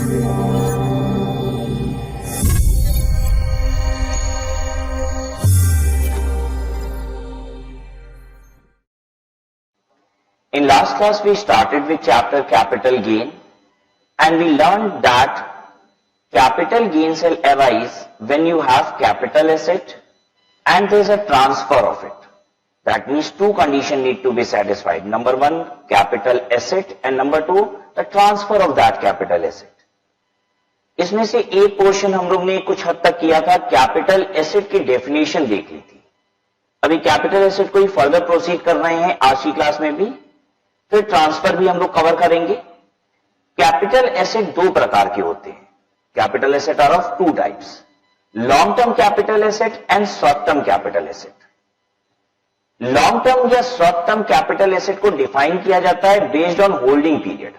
In last class, we started with chapter capital gain, and we learned that capital gains will arise when you have capital asset and there is a transfer of it. That means two conditions need to be satisfied. Number one, capital asset, and number two, the transfer of that capital asset. इसमें से एक portion हम लोग ने कुछ हद तक किया था, कैपिटल एसेट की डेफिनेशन देख ली थी. अभी कैपिटल एसेट को ही फर्दर प्रोसीड कर रहे हैं आज की क्लास में भी. फिर ट्रांसफर भी हम लोग कवर करेंगे. कैपिटल एसेट दो प्रकार के होते हैं. Capital asset are of two types, long term capital asset and short term capital asset. Long term या शॉर्ट टर्म कैपिटल एसेट को डिफाइन किया जाता है बेस्ड ऑन होल्डिंग पीरियड.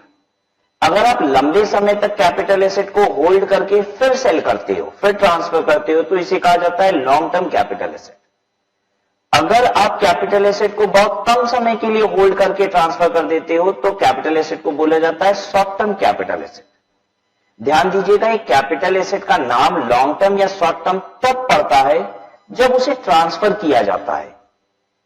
अगर आप लंबे समय तक कैपिटल एसेट को होल्ड करके फिर सेल करते हो, फिर ट्रांसफर करते हो, तो इसे कहा जाता है लॉन्ग टर्म कैपिटल एसेट. अगर आप कैपिटल एसेट को बहुत कम समय के लिए होल्ड करके ट्रांसफर कर देते हो तो कैपिटल एसेट को बोला जाता है शॉर्ट टर्म कैपिटल एसेट. ध्यान दीजिएगा, एक कैपिटल एसेट का नाम लॉन्ग टर्म या शॉर्ट टर्म तब पड़ता है जब उसे ट्रांसफर किया जाता है,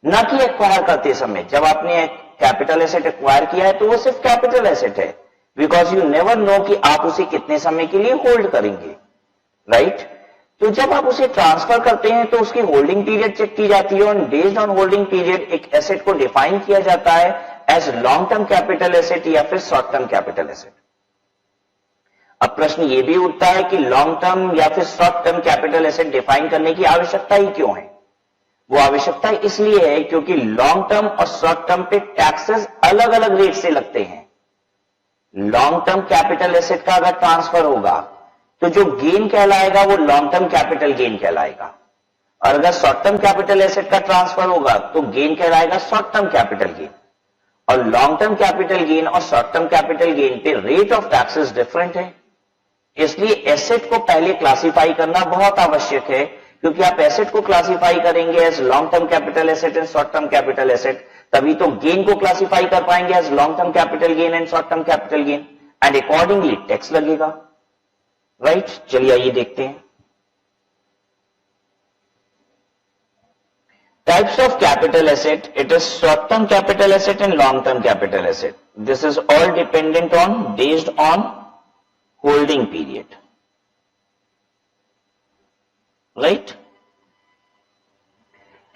न कि एक्वायर करते समय. जब आपने कैपिटल एसेट एक्वायर किया है तो वो सिर्फ कैपिटल एसेट है, बिकॉज यू नेवर नो कि आप उसे कितने समय के लिए होल्ड करेंगे, राइट? तो जब आप उसे ट्रांसफर करते हैं तो उसकी होल्डिंग पीरियड चेक की जाती है, और बेस्ड ऑन होल्डिंग पीरियड एक एसेट को डिफाइन किया जाता है as long term capital asset या फिर शॉर्ट टर्म कैपिटल एसेट. अब प्रश्न यह भी उठता है कि लॉन्ग टर्म या फिर short term capital asset define करने की आवश्यकता ही क्यों है? वो आवश्यकता इसलिए है क्योंकि लॉन्ग टर्म और शॉर्ट टर्म पे टैक्सेस अलग अलग रेट से लगते हैं. लॉन्ग टर्म कैपिटल एसेट का अगर ट्रांसफर होगा तो जो गेन कहलाएगा वो लॉन्ग टर्म कैपिटल गेन कहलाएगा, और अगर शॉर्ट टर्म कैपिटल एसेट का ट्रांसफर होगा तो गेन कहलाएगा शॉर्ट टर्म कैपिटल गेन. और लॉन्ग टर्म कैपिटल गेन और शॉर्ट टर्म कैपिटल गेन पे रेट ऑफ टैक्सेस डिफरेंट है. इसलिए एसेट को पहले क्लासिफाई करना बहुत आवश्यक है, क्योंकि आप एसेट को क्लासिफाई करेंगे as long term capital asset and short term capital asset, तभी तो गेन को क्लासिफाई कर पाएंगे as long term capital gain and short term capital gain, and accordingly tax लगेगा, राइट? चलिए आइए देखते हैं. Types of capital asset, it is short term capital asset and long term capital asset. This is all dependent on, based on holding period, right?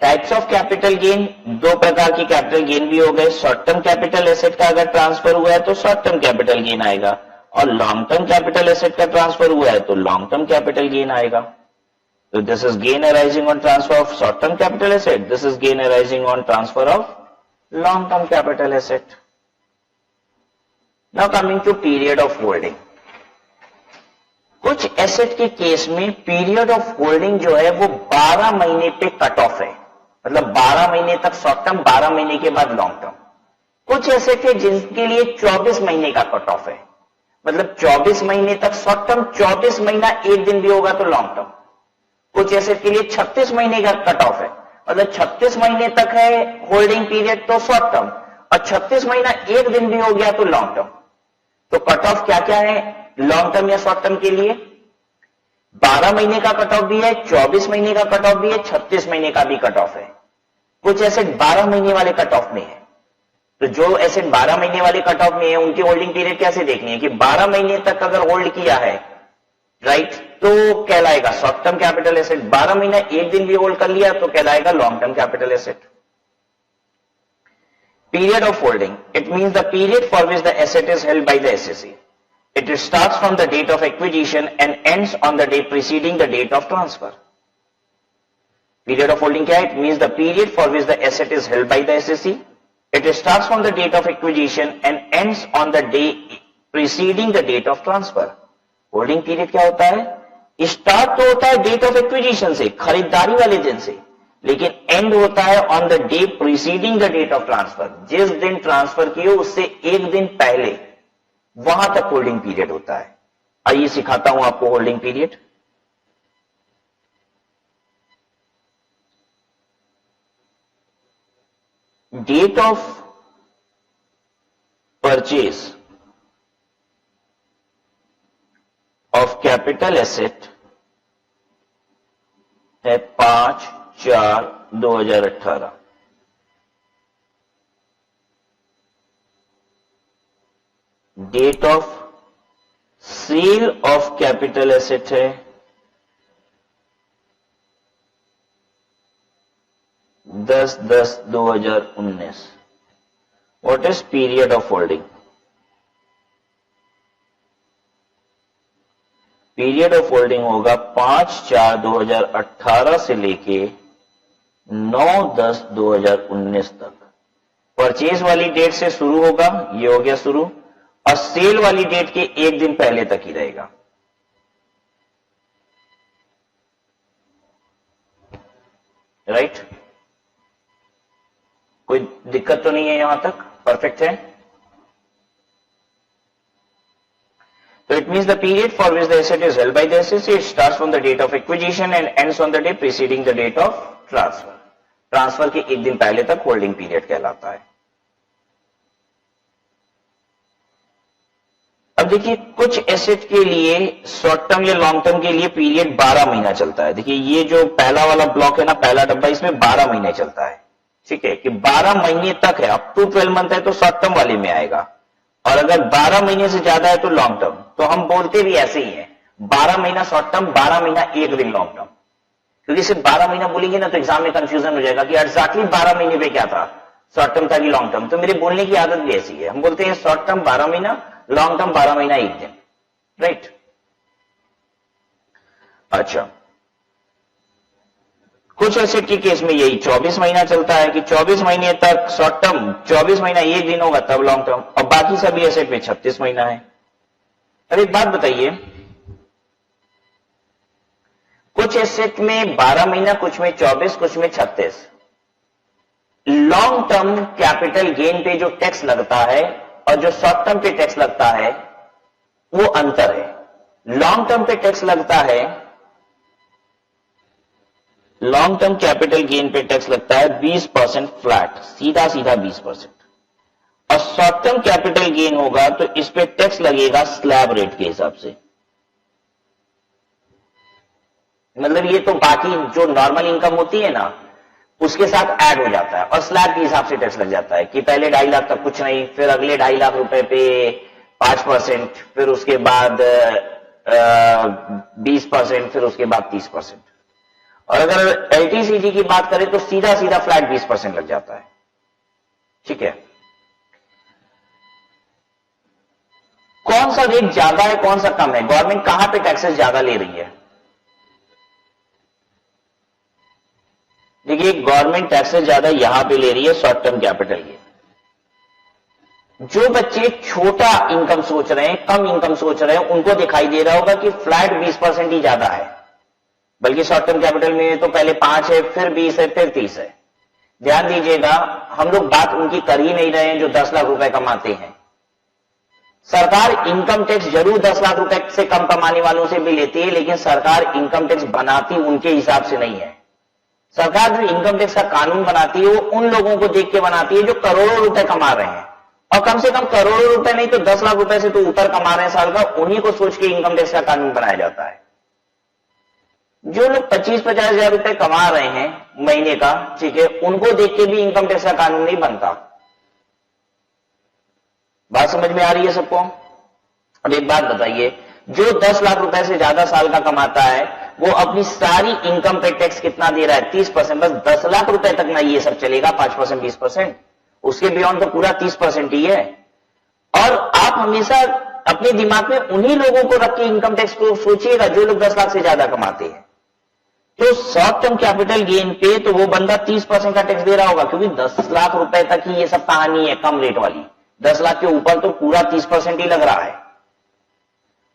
Types of capital gain, दो प्रकार की capital gain भी हो गए. Short term capital asset का अगर transfer हुआ है तो शॉर्ट टर्म कैपिटल गेन आएगा, और लॉन्ग टर्म कैपिटल एसेट का ट्रांसफर हुआ है तो लॉन्ग टर्म कैपिटल गेन आएगा. So this is gain arising on transfer of short term capital asset. This is gain arising on transfer of long term capital asset. Now coming to period of holding. कुछ asset के case में period of holding जो है वो 12 महीने पे cut off है, मतलब 12 महीने तक शॉर्ट टर्म, 12 महीने के बाद लॉन्ग टर्म. कुछ एसेट है जिनके लिए 24 महीने का कट ऑफ है, मतलब 24 महीने तक शॉर्ट टर्म, 24 महीना एक दिन भी होगा तो लॉन्ग टर्म. कुछ एसेट के लिए 36 महीने का कट ऑफ है, मतलब 36 महीने तक है होल्डिंग पीरियड तो शॉर्ट टर्म, और 36 महीना एक दिन भी हो गया तो लॉन्ग टर्म. तो कट ऑफ क्या क्या है लॉन्ग टर्म या शॉर्ट टर्म के लिए? 12 महीने का कट ऑफ भी है, 24 महीने का कट ऑफ भी है, 36 महीने का भी कट ऑफ है. कुछ एसेट 12 महीने वाले कट ऑफ में है. तो जो एसेट 12 महीने वाले कट ऑफ में है उनकी होल्डिंग पीरियड कैसे देखनी है कि 12 महीने तक अगर होल्ड किया है, राइट, तो कहलाएगा शॉर्ट टर्म कैपिटल एसेट. 12 महीना एक दिन भी होल्ड कर लिया तो कहलाएगा long term capital asset. Period of holding, it means the period for which the asset is held by the assessee. It starts from the date of acquisition and ends on the day preceding the date of transfer. Period of holding क्या है? It means the period for which the asset is held by the assessee. It starts from the date of acquisition and ends on the day preceding the date of transfer. Holding period क्या होता है? Start तो होता है date of acquisition से, खरीदारी वाले दिन से, लेकिन एंड होता है on the day preceding the date of transfer. जिस दिन ट्रांसफर किए उससे एक दिन पहले, वहां तक होल्डिंग पीरियड होता है. आइए सिखाता हूं आपको holding period. Date of purchase of capital asset है 5/4/2018। Date of sale of capital asset है 10/10/2019। What is period of holding? Period of holding होगा 5/4/2018 से लेके 9/10/2019 तक। परचेज वाली डेट से शुरू होगा, ये हो गया शुरू, और सेल वाली डेट के एक दिन पहले तक ही रहेगा। राइट? कोई दिक्कत तो नहीं है यहां तक? परफेक्ट है? So it means the period for which the asset is held by the assessee starts from the date of acquisition and ends on the day preceding the date of transfer. Transfer के एक दिन पहले तक holding period कहलाता है। अब देखिए, कुछ एसेट के लिए शॉर्ट टर्म या लॉन्ग टर्म के लिए पीरियड 12 महीना चलता है। देखिए, ये जो पहला वाला ब्लॉक है ना, पहला डब्बा, इसमें 12 महीने चलता है। ठीक है, कि 12 महीने तक है, अप टू 12 मंथ है तो शॉर्ट टर्म वाले में आएगा, और अगर 12 महीने से ज्यादा है तो लॉन्ग टर्म। तो हम बोलते भी ऐसे ही है, 12 महीना शॉर्ट टर्म, 12 महीना एक दिन लॉन्ग टर्म। क्योंकि सिर्फ 12 महीना बोलेंगे ना तो एग्जाम में कंफ्यूजन हो जाएगा कि एग्जैक्टली 12 महीने पे क्या था, शॉर्ट टर्म था कि लॉन्ग टर्म। तो मेरे बोलने की आदत भी ऐसी है, हम बोलते हैं शॉर्ट टर्म 12 महीना, लॉन्ग टर्म 12 महीना एक दिन। राइट? अच्छा, कुछ एसेट के केस में यही 24 महीना चलता है कि 24 महीने तक शॉर्ट टर्म, 24 महीना एक दिन होगा तब लॉन्ग टर्म, और बाकी सभी एसेट में 36 महीना है। अब एक बात बताइए, कुछ एसेट में 12 महीना, कुछ में 24, कुछ में 36। लॉन्ग टर्म कैपिटल गेन पे जो टैक्स लगता है और जो शॉर्ट टर्म पे टैक्स लगता है वो अंतर है। लॉन्ग टर्म पे टैक्स लगता है, लॉन्ग टर्म कैपिटल गेन पे टैक्स लगता है 20% फ्लैट, सीधा सीधा 20%, और शॉर्ट टर्म कैपिटल गेन होगा तो इस पे टैक्स लगेगा स्लैब रेट के हिसाब से। मतलब ये तो बाकी जो नॉर्मल इनकम होती है ना उसके साथ ऐड हो जाता है, और स्लैब के हिसाब से टैक्स लग जाता है कि पहले 2.5 लाख तक कुछ नहीं, फिर अगले 2.5 लाख रुपए पे 5%, फिर उसके बाद 20%, फिर उसके बाद 30%। और अगर एलटीसीजी की बात करें तो सीधा सीधा फ्लैट 20% लग जाता है। ठीक है, कौन सा रेट ज्यादा है, कौन सा कम है? गवर्नमेंट कहां पे टैक्सेस ज्यादा ले रही है? देखिए, गवर्नमेंट टैक्सेस ज्यादा यहां पे ले रही है शॉर्ट टर्म कैपिटल गेन। जो बच्चे छोटा इनकम सोच रहे हैं, कम इनकम सोच रहे हैं, उनको दिखाई दे रहा होगा कि फ्लैट 20% ही ज्यादा है, बल्कि शॉर्ट टर्म कैपिटल में तो पहले 5 है, फिर 20 है, फिर 30 है। ध्यान दीजिएगा, हम लोग बात उनकी कर ही नहीं रहे हैं जो 10 लाख रुपए कमाते हैं। सरकार इनकम टैक्स जरूर 10 लाख रुपए से कम कमाने वालों से भी लेती है, लेकिन सरकार इनकम टैक्स बनाती उनके हिसाब से नहीं है। सरकार जो इनकम टैक्स का कानून बनाती है वो उन लोगों को देख के बनाती है जो करोड़ों रुपए कमा रहे हैं, और कम से कम करोड़ों रुपए नहीं तो 10 लाख रुपए से तो ऊपर कमा रहे हैं साल का, उन्हीं को सोच के इनकम टैक्स का कानून बनाया जाता है। जो लोग 25-50 हजार रुपए कमा रहे हैं महीने का, ठीक है, उनको देख के भी इनकम टैक्स का कानून नहीं बनता। बात समझ में आ रही है सबको? अब एक बात बताइए, जो 10 लाख रुपए से ज्यादा साल का कमाता है वो अपनी सारी इनकम पे टैक्स कितना दे रहा है? 30%। बस 10 लाख रुपए तक ना ये सब चलेगा, 5%, 20%, उसके बियॉन्ड तो पूरा 30% ही है। और आप हमेशा अपने दिमाग में उन्हीं लोगों को रख के इनकम टैक्स को सोचिएगा जो लोग 10 लाख से ज्यादा कमाते हैं। तो शॉर्ट टर्म कैपिटल गेन पे तो वो बंदा 30% का टैक्स दे रहा होगा, क्योंकि 10 लाख रुपए तक ही ये सब कहानी है कम रेट वाली। 10 लाख के ऊपर तो पूरा 30% ही लग रहा है।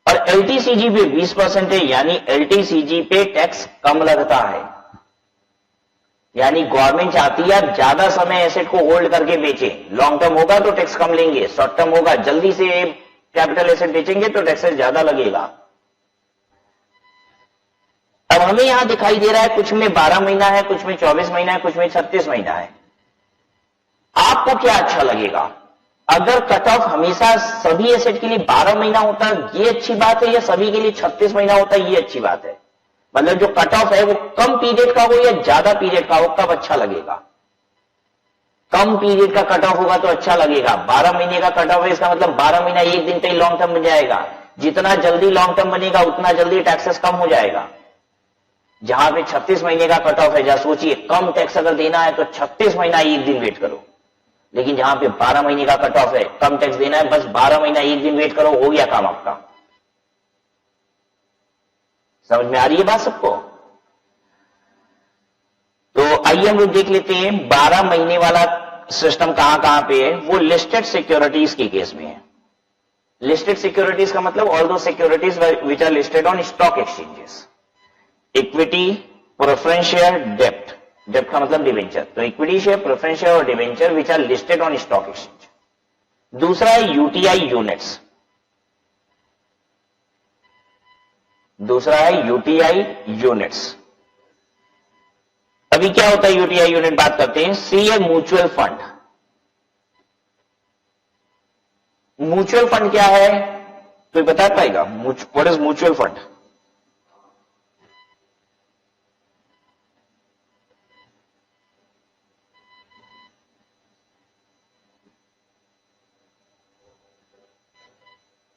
और एलटीसीजी पे 20% है, यानी एलटीसीजी पे टैक्स कम लगता है। यानी गवर्नमेंट चाहती है आप ज्यादा समय एसेट को होल्ड करके बेचें। लॉन्ग टर्म होगा तो टैक्स कम लेंगे, शॉर्ट टर्म होगा जल्दी से कैपिटल एसेट बेचेंगे तो टैक्स ज्यादा लगेगा। अब हमें यहां दिखाई दे रहा है कुछ में 12 महीना है, कुछ में 24 महीना है, कुछ में 36 महीना है। आपको क्या अच्छा लगेगा? अगर कट ऑफ हमेशा सभी एसेट के लिए 12 महीना होता है ये अच्छी बात है, या सभी के लिए 36 महीना होता है ये अच्छी बात है? मतलब जो कट ऑफ है वो कम पीरियड का हो या ज्यादा पीरियड का हो, कब अच्छा लगेगा? कम पीरियड का कट ऑफ होगा तो अच्छा लगेगा। 12 महीने का कट ऑफ है, इसका मतलब 12 महीना एक दिन पे ही लॉन्ग टर्म बन जाएगा। जितना जल्दी लॉन्ग टर्म बनेगा उतना जल्दी टैक्सेस कम हो जाएगा। जहां पे 36 महीने का कट ऑफ है, जहां सोचिए कम टैक्स अगर देना है तो 36 महीना एक दिन वेट करो, लेकिन जहां पे 12 महीने का कट ऑफ है, कम टैक्स देना है, बस 12 महीना एक दिन वेट करो, हो गया काम आपका। समझ में आ रही है बात सबको? तो आइए हम लोग देख लेते हैं 12 महीने वाला सिस्टम कहां कहां पे है। वो लिस्टेड सिक्योरिटीज के केस में है। लिस्टेड सिक्योरिटीज का मतलब all those securities which are listed on stock exchanges. Equity, preference share, डेब्ट। डेब्ट का मतलब डिवेंचर। तो इक्विटी शेयर, प्रेफरेंस शेयर और debenture which are listed on stock exchange. दूसरा है यूटीआई यूनिट्स। दूसरा है यूटीआई यूनिट्स। अभी क्या होता है यूटीआई यूनिट, बात करते हैं। See a mutual fund. Mutual fund क्या है तो बता पाएगा? What is mutual fund?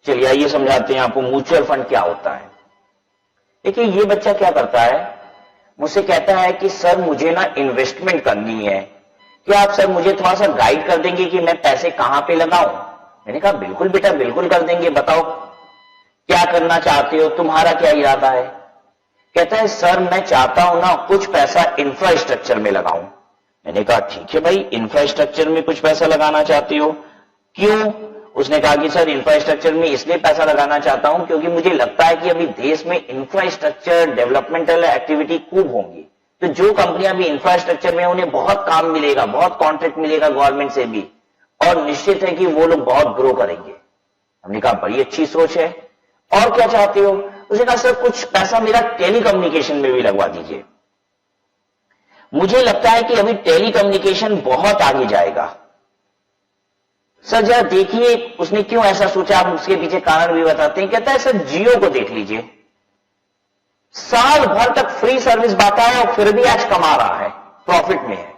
चलिए आइए समझाते हैं आपको म्यूचुअल फंड क्या होता है। देखिए ये बच्चा क्या करता है, मुझसे कहता है कि सर मुझे ना इन्वेस्टमेंट करनी है, क्या आप सर मुझे थोड़ा सा गाइड कर देंगे कि मैं पैसे कहां पे लगाऊं? मैंने कहा बिल्कुल बेटा बिल्कुल कर देंगे, बताओ क्या करना चाहते हो, तुम्हारा क्या इरादा है? कहता है सर मैं चाहता हूं ना कुछ पैसा इंफ्रास्ट्रक्चर में लगाऊं। मैंने कहा ठीक है भाई, इंफ्रास्ट्रक्चर में कुछ पैसा लगाना चाहते हो, क्यों? उसने कहा कि सर इंफ्रास्ट्रक्चर में इसलिए पैसा लगाना चाहता हूं क्योंकि मुझे लगता है कि अभी देश में इंफ्रास्ट्रक्चर डेवलपमेंटल एक्टिविटी खूब होंगी, तो जो कंपनियां भी इंफ्रास्ट्रक्चर में उन्हें बहुत काम मिलेगा, बहुत कॉन्ट्रैक्ट मिलेगा गवर्नमेंट से भी, और निश्चित है कि वो लोग बहुत ग्रो करेंगे। हमने कहा बड़ी अच्छी सोच है, और क्या चाहते हो? उसने कहा सर कुछ पैसा मेरा टेलीकम्युनिकेशन में भी लगवा दीजिए, मुझे लगता है कि अभी टेलीकम्युनिकेशन बहुत आगे जाएगा। सर जरा देखिए उसने क्यों ऐसा सोचा, आप उसके पीछे कारण भी बताते हैं। कहता है सर जियो को देख लीजिए, साल भर तक फ्री सर्विस बांटा है और फिर भी आज कमा रहा है, प्रॉफिट में है।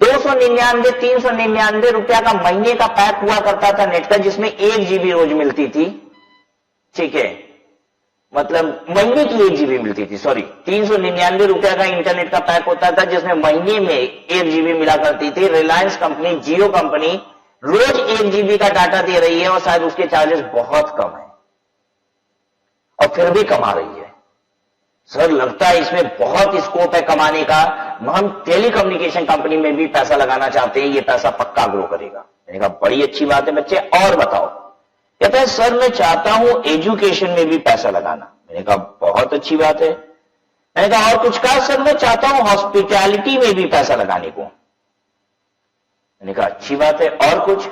299 399 रुपया का महीने का पैक हुआ करता था नेट का, जिसमें 1 GB रोज मिलती थी। ठीक है, मतलब महीने की 1 GB मिलती थी, सॉरी 399 रुपया का इंटरनेट का पैक होता था जिसमें महीने में 1 GB मिला करती थी। रिलायंस कंपनी, जियो कंपनी रोज 1 GB का डाटा दे रही है और शायद उसके चार्जेस बहुत कम है और फिर भी कमा रही है। सर लगता है इसमें बहुत स्कोप है कमाने का, हम टेलीकम्युनिकेशन कंपनी में भी पैसा लगाना चाहते हैं, ये पैसा पक्का ग्रो करेगा। मैंने कहा बड़ी अच्छी बात है बच्चे, और बताओ? कहता है सर मैं चाहता हूं एजुकेशन में भी पैसा लगाना। मैंने कहा बहुत अच्छी बात है। मैंने कहा और कुछ कहा? सर मैं चाहता हूं हॉस्पिटैलिटी में भी पैसा लगाने को। मैंने कहा अच्छी बात है, और कुछ?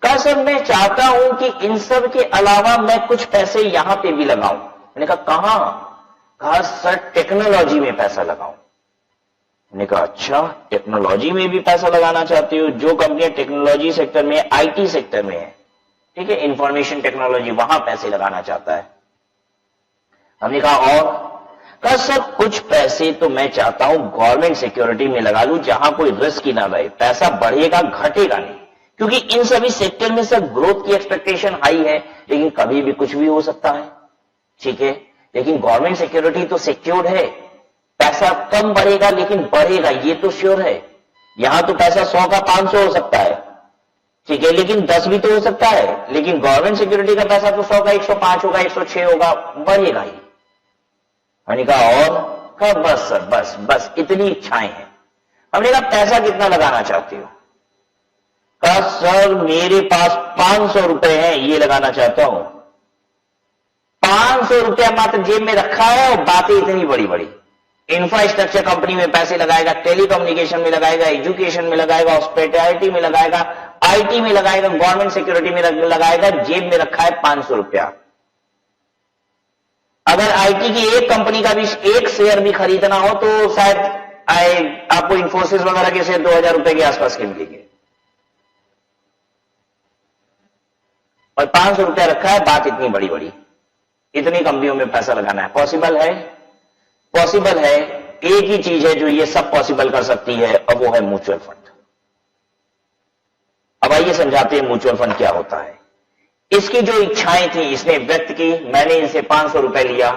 कहा सर मैं चाहता हूं कि इन सब के अलावा मैं कुछ पैसे यहां पे भी लगाऊं। मैंने कहा कहां? कहा सर टेक्नोलॉजी में पैसा लगाऊं। मैंने कहा अच्छा टेक्नोलॉजी में भी पैसा लगाना चाहती हो? जो कंपनियां टेक्नोलॉजी सेक्टर में, आईटी सेक्टर में है, ठीक है, इंफॉर्मेशन टेक्नोलॉजी, वहां पैसे लगाना चाहता है। हमने कहा और? कहा सर कुछ पैसे तो मैं चाहता हूं गवर्नमेंट सिक्योरिटी में लगा लूं जहां कोई रिस्क ही ना रहे, पैसा बढ़ेगा घटेगा नहीं, क्योंकि इन सभी सेक्टर में सर ग्रोथ की एक्सपेक्टेशन हाई है, लेकिन कभी भी कुछ भी हो सकता है। ठीक है, लेकिन गवर्नमेंट सिक्योरिटी तो सिक्योर्ड है, पैसा कम बढ़ेगा लेकिन बढ़ेगा, ये तो श्योर है। यहां तो पैसा 100 का 500 हो सकता है, ठीक है, लेकिन 10 भी तो हो सकता है, लेकिन गवर्नमेंट सिक्योरिटी का पैसा तो 100 का 105 होगा, 106 होगा, बढ़ेगा ही। हमने कहा और? कहा बस सर बस बस इतनी इच्छाएं हैं। हमने कहा पैसा कितना लगाना चाहते हो? कहा सर मेरे पास 500 रुपए हैं, ये लगाना चाहता हूं। 500 रुपया मात्र जेब में रखा है और बातें इतनी बड़ी बड़ी। इंफ्रास्ट्रक्चर कंपनी में पैसे लगाएगा, टेलीकम्युनिकेशन में लगाएगा, एजुकेशन में लगाएगा, हॉस्पिटैलिटी में लगाएगा, आईटी में लगाएगा, गवर्नमेंट सिक्योरिटी में लगाएगा, जेब में रखा है 500 रुपया। अगर आईटी की एक कंपनी का भी एक शेयर भी खरीदना हो तो शायद आपको इंफोसिस वगैरह के शेयर 2000 रुपए के आसपास के मिलेंगे। और 500 रुपया रखा है, बात इतनी बड़ी बड़ी, इतनी कंपनियों में पैसा लगाना है, पॉसिबल है? पॉसिबल है। एक ही चीज है जो ये सब पॉसिबल कर सकती है, और वो है म्यूचुअल फंड। अब आइए समझाते हैं म्यूचुअल फंड क्या होता है। इसकी जो इच्छाएं थी इसने व्यक्त की, मैंने इनसे 500 रुपए लिया।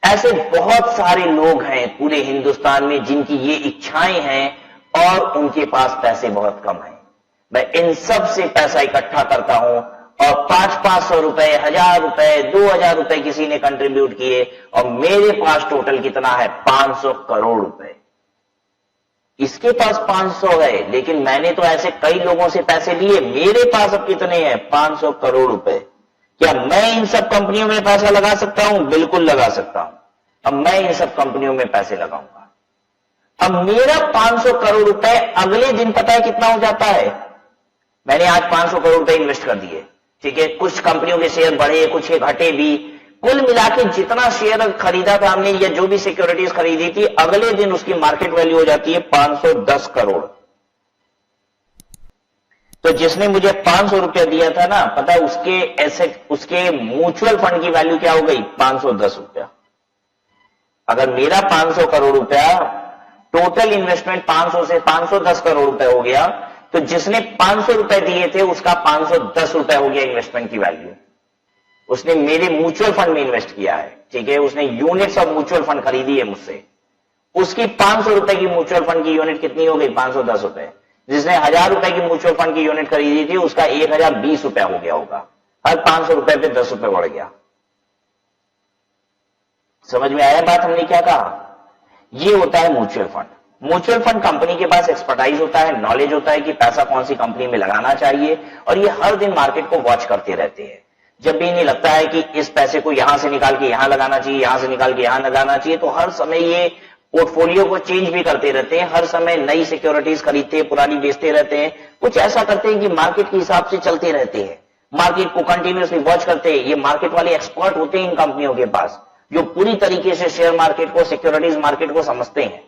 ऐसे बहुत सारे लोग हैं पूरे हिंदुस्तान में जिनकी ये इच्छाएं हैं और उनके पास पैसे बहुत कम हैं। मैं इन सब से पैसा इकट्ठा करता हूं और 500 रुपए, 1000 रुपए, 2000 रुपए किसी ने कंट्रीब्यूट किए और मेरे पास टोटल कितना है? 500 करोड़ रुपए। इसके पास 500 है, लेकिन मैंने तो ऐसे कई लोगों से पैसे लिए, मेरे पास अब कितने हैं? 500 करोड़ रुपए। क्या मैं इन सब कंपनियों में पैसा लगा सकता हूं? बिल्कुल लगा सकता हूं। अब मैं इन सब कंपनियों में पैसे लगाऊंगा। अब मेरा 500 करोड़ रुपए अगले दिन पता है कितना हो जाता है? मैंने आज 500 करोड़ रुपए इन्वेस्ट कर दिए, ठीक है। कुछ कंपनियों के शेयर बढ़े, कुछ के घटे भी, कुल मिला के जितना शेयर खरीदा था हमने या जो भी सिक्योरिटीज खरीदी थी, अगले दिन उसकी मार्केट वैल्यू हो जाती है 510 करोड़। तो जिसने मुझे 500 रुपया दिया था ना, पता है उसके एसेट, उसके म्यूचुअल फंड की वैल्यू क्या हो गई? 510 रुपया। अगर मेरा 500 करोड़ रुपया टोटल इन्वेस्टमेंट 500 से 510 करोड़ रुपए हो गया, तो जिसने 500 रुपए दिए थे उसका 510 रुपए हो गया इन्वेस्टमेंट की वैल्यू। उसने मेरे म्यूचुअल फंड में इन्वेस्ट किया है, ठीक है। उसने यूनिट्स ऑफ म्यूचुअल फंड खरीदी है मुझसे। उसकी 500 रुपए की म्यूचुअल फंड की यूनिट कितनी हो गई? 510 रुपए। जिसने 1000 रुपए की म्यूचुअल फंड की यूनिट खरीदी थी उसका 1020 रुपया हो गया होगा। हर 500 रुपए पे 10 रुपए बढ़ गया। समझ में आया बात हमने क्या कहा? ये होता है mutual fund. Mutual fund company के पास एक्सपर्टाइज होता है, नॉलेज होता है कि पैसा कौन सी कंपनी में लगाना चाहिए, और ये हर दिन मार्केट को वॉच करते रहते हैं। जब भी इन्हें लगता है कि इस पैसे को यहां से निकाल के यहां लगाना चाहिए, यहां से निकाल के यहां लगाना चाहिए, तो हर समय ये पोर्टफोलियो को चेंज भी करते रहते हैं। हर समय नई सिक्योरिटीज खरीदते हैं, पुरानी बेचते रहते हैं। कुछ ऐसा करते हैं कि मार्केट के हिसाब से चलते रहते हैं, मार्केट को कंटिन्यूअसली वॉच करते हैं। ये मार्केट वाले एक्सपर्ट होते हैं इन कंपनियों के पास, जो पूरी तरीके से शेयर मार्केट को, सिक्योरिटीज मार्केट को समझते हैं,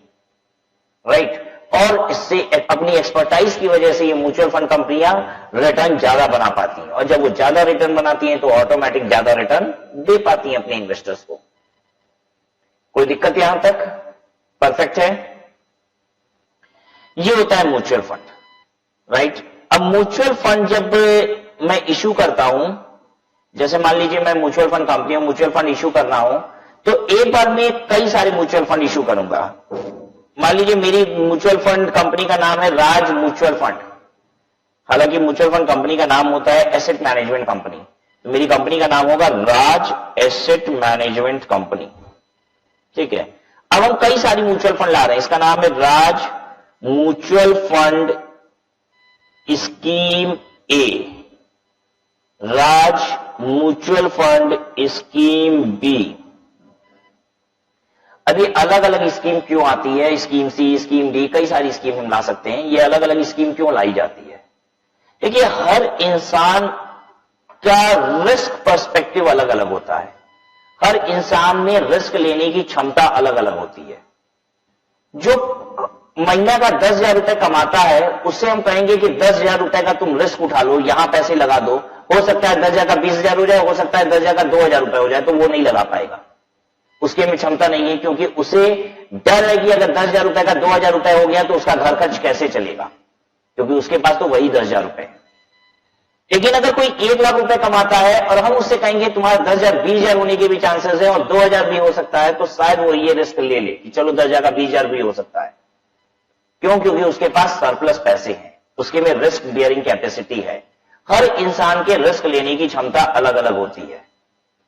राइट। और इससे अपनी एक्सपर्टाइज की वजह से ये म्यूचुअल फंड कंपनियां रिटर्न ज्यादा बना पाती हैं, और जब वो ज्यादा रिटर्न बनाती हैं तो ऑटोमेटिक ज्यादा रिटर्न दे पाती हैं अपने इन्वेस्टर्स को। कोई दिक्कत यहां तक? परफेक्ट है। ये होता है म्यूचुअल फंड, राइट। अब म्यूचुअल फंड जब मैं इश्यू करता हूं, जैसे मान लीजिए मैं mutual fund company mutual fund issue कर रहा हूं, तो एक बार में कई सारे म्यूचुअल फंड इश्यू करूंगा। मान लीजिए मेरी म्यूचुअल फंड कंपनी का नाम है राज म्यूचुअल फंड। हालांकि म्यूचुअल फंड कंपनी का नाम होता है एसेट मैनेजमेंट कंपनी, तो मेरी कंपनी का नाम होगा राज एसेट मैनेजमेंट कंपनी, ठीक है। अब हम कई सारी म्यूचुअल फंड ला रहे हैं, इसका नाम है राज म्यूचुअल फंड स्कीम ए, राज म्यूचुअल फंड स्कीम बी। अभी अलग अलग स्कीम क्यों आती है? स्कीम सी, स्कीम डी, कई सारी स्कीम हम ला सकते हैं। ये अलग अलग स्कीम क्यों लाई जाती है? देखिए, हर इंसान का रिस्क पर्सपेक्टिव अलग अलग होता है। हर इंसान में रिस्क लेने की क्षमता अलग अलग होती है। जो महीना का 10,000 रुपए कमाता है, उससे हम कहेंगे कि 10,000 रुपए का तुम रिस्क उठा लो, यहां पैसे लगा दो। हो सकता है 10,000 का 20,000 हो जाए, हो सकता है 10,000 का 2,000 रुपए हो जाए, तो वो नहीं लगा पाएगा, उसके में क्षमता नहीं है, क्योंकि उसे डर है कि अगर 10,000 रुपए का 2,000 रुपए हो गया तो उसका घर खर्च कैसे चलेगा, क्योंकि उसके पास तो वही 10,000 रुपए है। लेकिन अगर कोई 1 लाख रुपए कमाता है और हम उससे कहेंगे तुम्हारा 10,000 20,000 होने के भी चांसेस है और 2,000 भी हो सकता है, तो शायद वो ये रिस्क ले ले कि चलो 10,000 का 20,000 भी हो सकता है। क्यों? क्योंकि उसके पास सरप्लस पैसे हैं, उसके में रिस्क बियरिंग कैपेसिटी है। हर इंसान के रिस्क लेने की क्षमता अलग अलग होती है,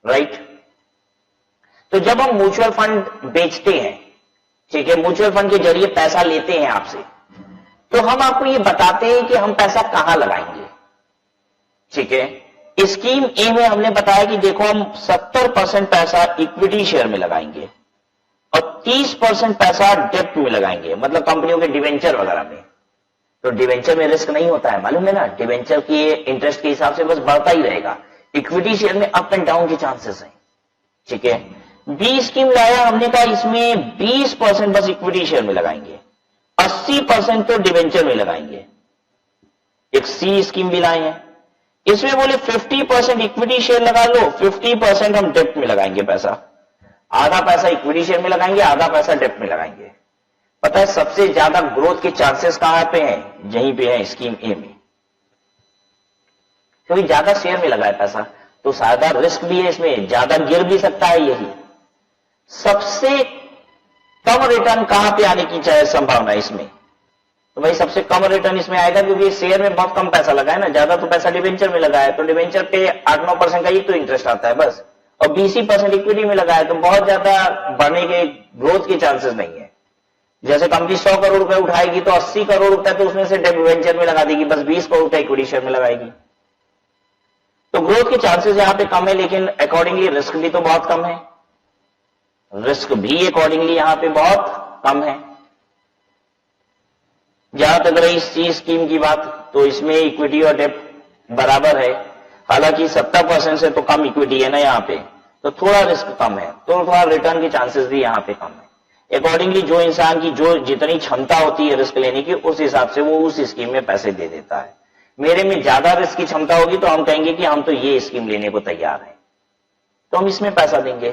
राइट। तो जब हम म्यूचुअल फंड बेचते हैं, ठीक है, म्यूचुअल फंड के जरिए पैसा लेते हैं आपसे, तो हम आपको ये बताते हैं कि हम पैसा कहां लगाएंगे, ठीक है। स्कीम ए में हमने बताया कि देखो हम 70% पैसा इक्विटी शेयर में लगाएंगे और 30% पैसा डेप्ट में लगाएंगे, मतलब कंपनियों के डिवेंचर वगैरह में। तो डिवेंचर में रिस्क नहीं होता है, मालूम है ना, डिवेंचर के इंटरेस्ट के हिसाब से बस बढ़ता ही रहेगा। इक्विटी शेयर में अप एंड डाउन के चांसेस हैं, ठीक है। बी स्कीम लाया हमने कहा इसमें 20% बस इक्विटी शेयर में लगाएंगे, 80% तो डिवेंचर में लगाएंगे। एक सी स्कीम भी लाए हैं, इसमें बोले 50% इक्विटी शेयर लगा लो, 50% हम डेप्ट में लगाएंगे पैसा, आधा पैसा इक्विटी शेयर में लगाएंगे, आधा पैसा डेप्ट में लगाएंगे। पता है सबसे ज्यादा ग्रोथ के चांसेस कहां पे हैं? यहीं पे है स्कीम ए में, क्योंकि ज्यादा शेयर में लगा है पैसा तो ज्यादा रिस्क भी है, इसमें ज्यादा गिर भी सकता है। यही सबसे कम रिटर्न कहां पे आने की संभावना है इसमें? तो भाई सबसे कम रिटर्न इसमें आएगा क्योंकि शेयर में बहुत कम पैसा लगा है ना, ज्यादा तो पैसा डिवेंचर में लगा है, तो डिवेंचर पे 8-9% का ही तो इंटरेस्ट आता है बस, और 20% इक्विटी में लगा है, तो बहुत ज्यादा बढ़ने के ग्रोथ के चांसेस नहीं है। जैसे कंपनी 100 करोड़ रुपए उठाएगी तो 80 करोड़ रुपए तो उसमें से डिवेंचर में लगा देगी, बस 20 करोड़ रुपए इक्विटी शेयर में लगाएगी। तो ग्रोथ के चांसेस यहां पे कम है, लेकिन अकॉर्डिंगली रिस्क भी तो बहुत कम है, रिस्क भी अकॉर्डिंगली यहां पे बहुत कम है। जहां तक रही इस स्कीम की बात, तो इसमें इक्विटी और डेप्ट बराबर है, हालांकि 70% से तो कम इक्विटी है ना यहाँ पे, तो थोड़ा रिस्क कम है, तो थोड़ा रिटर्न के चांसेस भी यहाँ पे कम है। अकॉर्डिंगली जो इंसान की जो जितनी क्षमता होती है रिस्क लेने की, उस हिसाब से वो उस स्कीम में पैसे दे देता है। मेरे में ज्यादा रिस्क की क्षमता होगी तो हम कहेंगे कि हम तो ये स्कीम लेने को तैयार हैं, तो हम इसमें पैसा देंगे,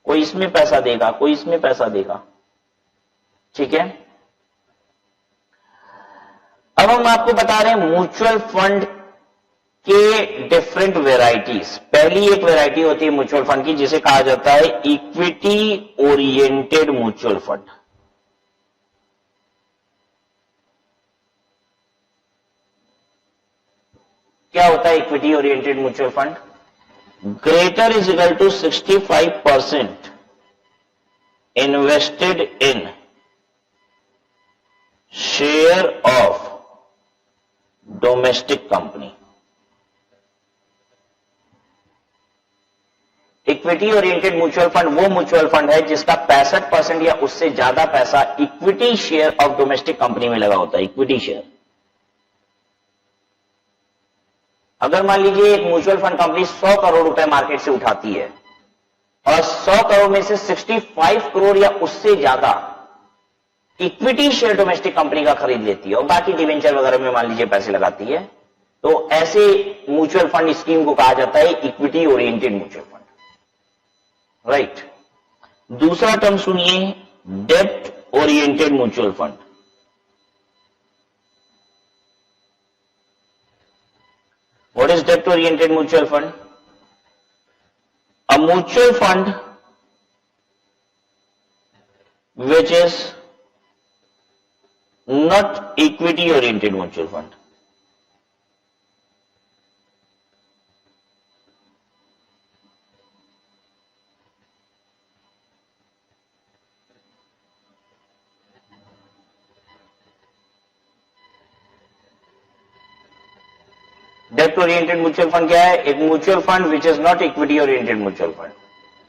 कोई इसमें पैसा देगा, कोई इसमें पैसा देगा। ठीक है, अब हम आपको बता रहे हैं म्यूचुअल फंड के डिफरेंट वेराइटीज। पहली एक वेराइटी होती है म्यूचुअल फंड की जिसे कहा जाता है इक्विटी ओरिएंटेड म्यूचुअल फंड। क्या होता है equity oriented mutual fund? Greater is equal to 65% invested in share of domestic company. Equity oriented mutual fund वो म्यूचुअल फंड है जिसका 65% या उससे ज्यादा पैसा equity share of domestic company में लगा होता है। इक्विटी शेयर, अगर मान लीजिए एक म्यूचुअल फंड कंपनी 100 करोड़ रुपए मार्केट से उठाती है और 100 करोड़ में से 65 करोड़ या उससे ज्यादा इक्विटी शेयर डोमेस्टिक कंपनी का खरीद लेती है और बाकी डिवेंचर वगैरह में मान लीजिए पैसे लगाती है, तो ऐसे म्यूचुअल फंड स्कीम को कहा जाता है equity oriented mutual fund. Right, दूसरा टर्म सुनिए, डेब्ट oriented mutual fund. What is डेब्ट oriented mutual fund? A mutual fund which is not equity oriented mutual fund. Dept oriented mutual fund क्या है? एक mutual fund which is not equity oriented mutual fund.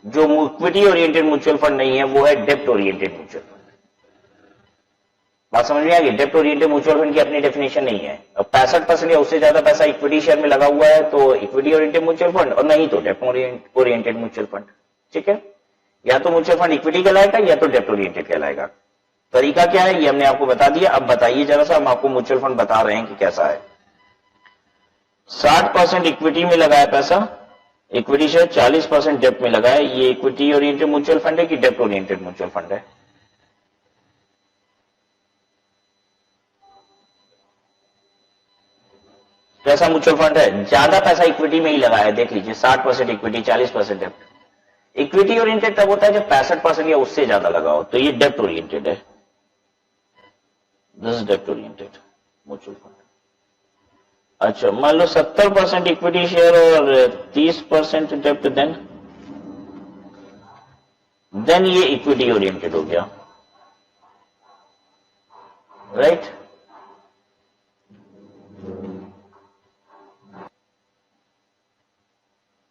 जो equity oriented mutual fund नहीं है वो है डेप्ट oriented mutual fund. बात समझ में आ गई? डेप्ट ओरिएंटेड म्यूचुअल फंड की अपनी डेफिनेशन नहीं है। अब 65% या उससे ज्यादा पैसा इक्विटी शेयर में लगा हुआ है तो इक्विटी ओरिएंटेड म्यूचुअल फंड, और नहीं तो डेप्ट ओरिएंटेड म्यूचुअल फंड। ठीक है, या तो म्यूचुअल फंड इक्विटी कहलाएगा या तो डेप्ट ओरिएंटेड कहलाएगा। तरीका क्या है ये हमने आपको बता दिया। अब बताइए जरा सा, हम आपको म्यूचुअल फंड बता रहे हैं कि कैसा है। 60% इक्विटी में लगा है पैसा, इक्विटी शेयर, 40% डेप्ट में लगा है। ये इक्विटी ओरिएंटेड म्यूचुअल फंड है कि डेप्ट ओरिएंटेड म्यूचुअल फंड है? कैसा म्यूचुअल फंड है? ज्यादा पैसा इक्विटी में ही लगा है। देख लीजिए, 60% इक्विटी, 40% डेप्ट। इक्विटी ओरिएंटेड तब होता है जब 65% या उससे ज्यादा लगा हो, तो ये डेप्ट ओरिएंटेड है। दिस इज डेप्ट ओरिएंटेड म्यूचुअल फंड। अच्छा, मान लो 70% इक्विटी शेयर और 30% डेप्ट, देन ये इक्विटी ओरिएंटेड हो गया। राइट,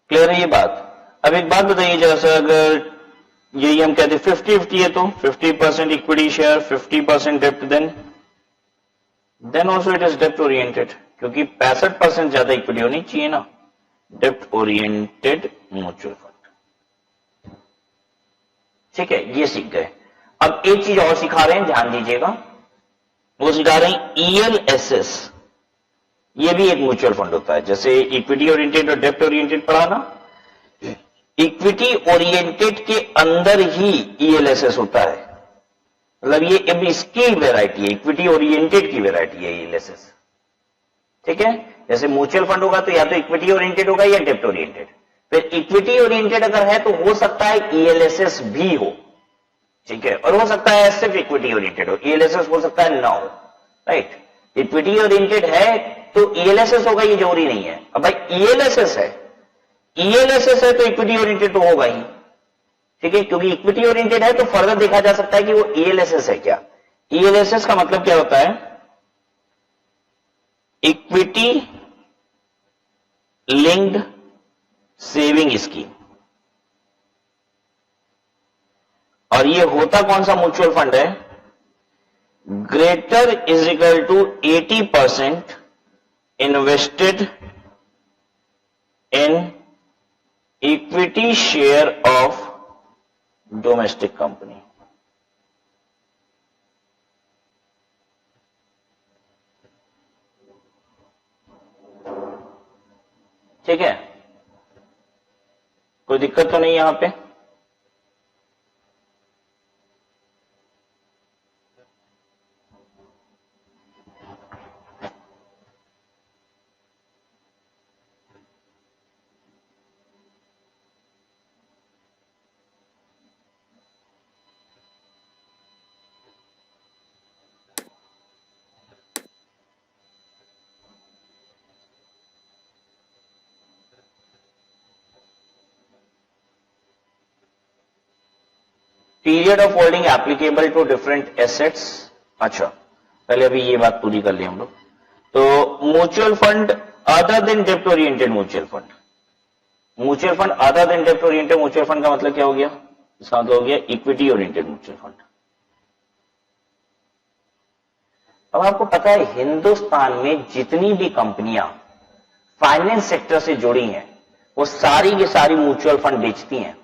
क्लियर है ये बात? अब एक बात बताइए जरा सा, अगर यही हम कहते 50-50 है तो 50% equity share, 50% dept, then also it is डेप्ट ओरिएंटेड, क्योंकि 65% ज्यादा इक्विटी होनी चाहिए ना। डेप्ट ओरिएंटेड म्यूचुअल फंड। ठीक है, ये सीख गए। अब एक चीज और सिखा रहे हैं, ध्यान दीजिएगा। वो सिखा रहे हैं ELSS, ये भी एक म्यूचुअल फंड होता है। जैसे इक्विटी ओरिएंटेड और डेप्ट ओरिएंटेड पढ़ा ना, इक्विटी ओरिएंटेड के अंदर ही ईएलएसएस होता है, मतलब ये अब इसकी वेराइटी है, इक्विटी ओरिएंटेड की वेराइटी है ईएलएसएस। ठीक है, जैसे म्यूचुअल फंड होगा तो या तो इक्विटी ओरिएंटेड होगा या डेप्ट ओरिएंटेड। फिर इक्विटी ओरिएंटेड अगर है तो हो सकता है ईएलएसएस भी हो, ठीक है, और हो सकता है सिर्फ इक्विटी ओरिएंटेड हो, ईएलएसएस हो सकता है ना हो, राइट। इक्विटी ओरिएंटेड है तो ईएलएसएस होगा, ये जरूरी नहीं है। अब भाई ईएलएसएस है, ईएलएसएस है तो इक्विटी ओरिएंटेड तो होगा ही, ठीक है, क्योंकि इक्विटी ओरिएंटेड है तो फर्दर देखा जा सकता है कि वो ईएलएसएस है क्या। ईएलएसएस का मतलब क्या होता है, इक्विटी लिंक्ड सेविंग स्कीम। और ये होता कौन सा म्यूचुअल फंड है, greater is equal to 80% invested in equity share of domestic company. ठीक है, कोई दिक्कत तो नहीं यहां पे। Period of holding applicable to different assets. अच्छा, पहले अभी ये बात पूरी कर ली हम लोग। तो म्यूचुअल फंड अदर देन डेप्ट oriented mutual fund, mutual fund other then डेप्ट ओरिएंटेड म्यूचुअल फंड का मतलब क्या हो गया, इसका मतलब हो गया इक्विटी ओरिएंटेड म्यूचुअल फंड। अब आपको पता है हिंदुस्तान में जितनी भी कंपनियां फाइनेंस सेक्टर से जुड़ी हैं वो सारी की सारी म्यूचुअल फंड बेचती हैं।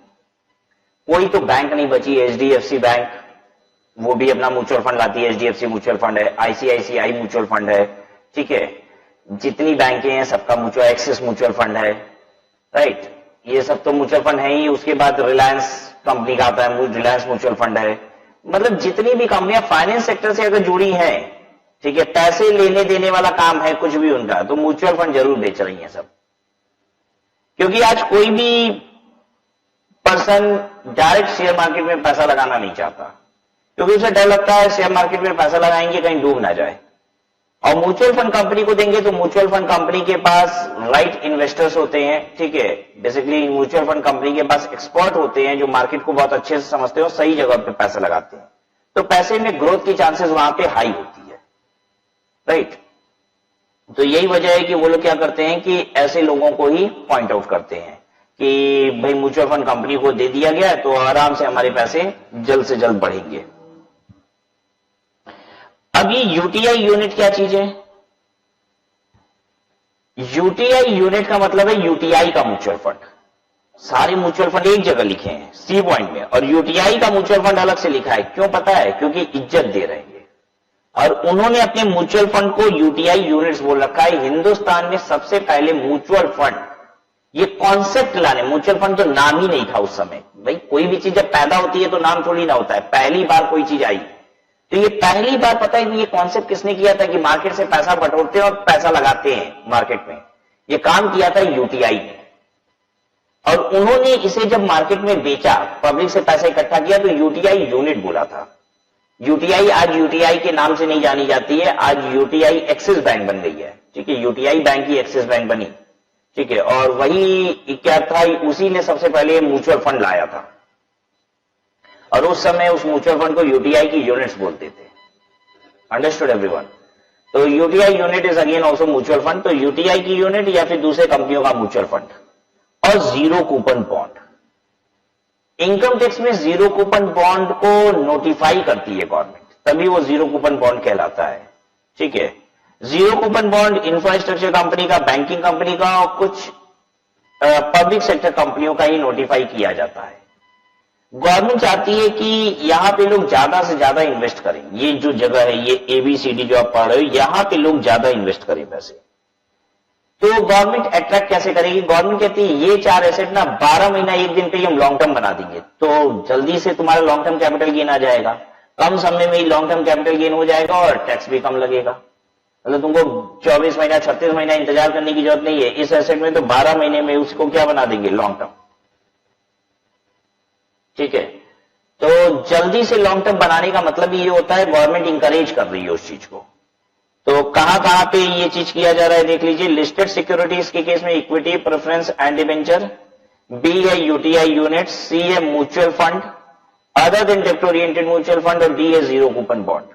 कोई तो बैंक नहीं बची, एचडीएफसी बैंक वो भी अपना म्यूचुअल फंड लाती है, एचडीएफसी म्यूचुअल फंड है, आईसीआईसीआई म्यूचुअल फंड है, ठीक है, जितनी बैंकें हैं सबका म्यूचुअल, एक्सिस म्यूचुअल फंड है, राइट, ये सब तो म्यूचुअल फंड है ही। उसके बाद रिलायंस कंपनी का आता है, रिलायंस म्यूचुअल फंड है। मतलब जितनी भी कंपनियां फाइनेंस सेक्टर से अगर जुड़ी हैं, ठीक है, पैसे लेने देने वाला काम है कुछ भी उनका, तो म्यूचुअल फंड जरूर बेच रही है सब। क्योंकि आज कोई भी पर्सन डायरेक्ट शेयर मार्केट में पैसा लगाना नहीं चाहता, क्योंकि उसे डर लगता है शेयर मार्केट में पैसा लगाएंगे कहीं डूब ना जाए। और म्यूचुअल फंड कंपनी को देंगे तो म्यूचुअल फंड कंपनी के पास राइट इन्वेस्टर्स होते हैं, ठीक है, बेसिकली म्यूचुअल फंड कंपनी के पास एक्सपर्ट होते हैं जो मार्केट को बहुत अच्छे से समझते हैं और सही जगह पे पैसा लगाते हैं, तो पैसे में ग्रोथ की चांसेस वहां पे हाई होती है, राइट। तो यही वजह है कि वो लोग क्या करते हैं कि ऐसे लोगों को ही पॉइंट आउट करते हैं कि भाई म्यूचुअल फंड कंपनी को दे दिया गया तो आराम से हमारे पैसे जल्द से जल्द बढ़ेंगे। अब ये यूटीआई यूनिट क्या चीज है, यूटीआई यूनिट का मतलब है यूटीआई का म्यूचुअल फंड। सारे म्यूचुअल फंड एक जगह लिखे हैं सी पॉइंट में, और यूटीआई का म्यूचुअल फंड अलग से लिखा है। क्यों पता है, क्योंकि इज्जत दे रहे हैं और उन्होंने अपने म्यूचुअल फंड को यूटीआई यूनिट्स बोल रखा है। हिंदुस्तान में सबसे पहले म्यूचुअल फंड ये कॉन्सेप्ट लाने, म्यूचुअल फंड तो नाम ही नहीं था उस समय। भाई कोई भी चीज जब पैदा होती है तो नाम थोड़ी ना होता है, पहली बार कोई चीज आई तो ये पहली बार पता है ये कॉन्सेप्ट किसने किया था कि मार्केट से पैसा बटोरते हैं और पैसा लगाते हैं मार्केट में, ये काम किया था यूटीआई ने। और उन्होंने इसे जब मार्केट में बेचा, पब्लिक से पैसा इकट्ठा किया, तो यूटीआई यूनिट बोला था। यूटीआई आज यूटीआई के नाम से नहीं जानी जाती है, आज यूटीआई एक्सिस बैंक बन गई है, ठीक है, यूटीआई बैंक ही एक्सिस बैंक बनी, ठीक है। और वही क्या था, उसी ने सबसे पहले म्यूचुअल फंड लाया था और उस समय उस म्यूचुअल फंड को यूटीआई की यूनिट्स बोलते थे। Understood everyone? तो UTI unit is again also mutual fund. तो यूटीआई की यूनिट या फिर दूसरे कंपनियों का म्यूचुअल फंड। और zero coupon bond, income tax में जीरो कूपन बॉन्ड को नोटिफाई करती है गवर्नमेंट, तभी वो जीरो कूपन बॉन्ड कहलाता है, ठीक है। Zero coupon bond infrastructure company का, बैंकिंग कंपनी का और कुछ पब्लिक सेक्टर कंपनियों का ही नोटिफाई किया जाता है। गवर्नमेंट चाहती है कि यहां पे लोग ज्यादा से ज्यादा इन्वेस्ट करें। ये जो जगह है, ये एबीसीडी जो आप पढ़ रहे हो, यहां पे लोग ज्यादा इन्वेस्ट करें पैसे, तो गवर्नमेंट अट्रैक्ट कैसे करेगी? गवर्नमेंट कहती है ये 4 एसेट ना 12 महीना एक दिन पे ही हम लॉन्ग टर्म बना देंगे, तो जल्दी से तुम्हारा लॉन्ग टर्म कैपिटल गेन आ जाएगा, कम समय में ही लॉन्ग टर्म कैपिटल गेन हो जाएगा और टैक्स भी कम लगेगा। मतलब तुमको 24 महीना 36 महीना इंतजार करने की जरूरत नहीं है, इस एसेट में तो 12 महीने में उसको क्या बना देंगे? Long term. ठीक है, तो जल्दी से लॉन्ग टर्म बनाने का मतलब ये होता है गवर्नमेंट इंकरेज कर रही है उस चीज को। तो कहां पे ये चीज किया जा रहा है देख लीजिए। लिस्टेड सिक्योरिटीज के केस में equity, preference and debenture, B है यूटीआई यूनिट, सी है म्यूचुअल फंड अदर देन डेब्ट ओरिएंटेड म्यूचुअल फंड और डी है जीरो कूपन बॉन्ड।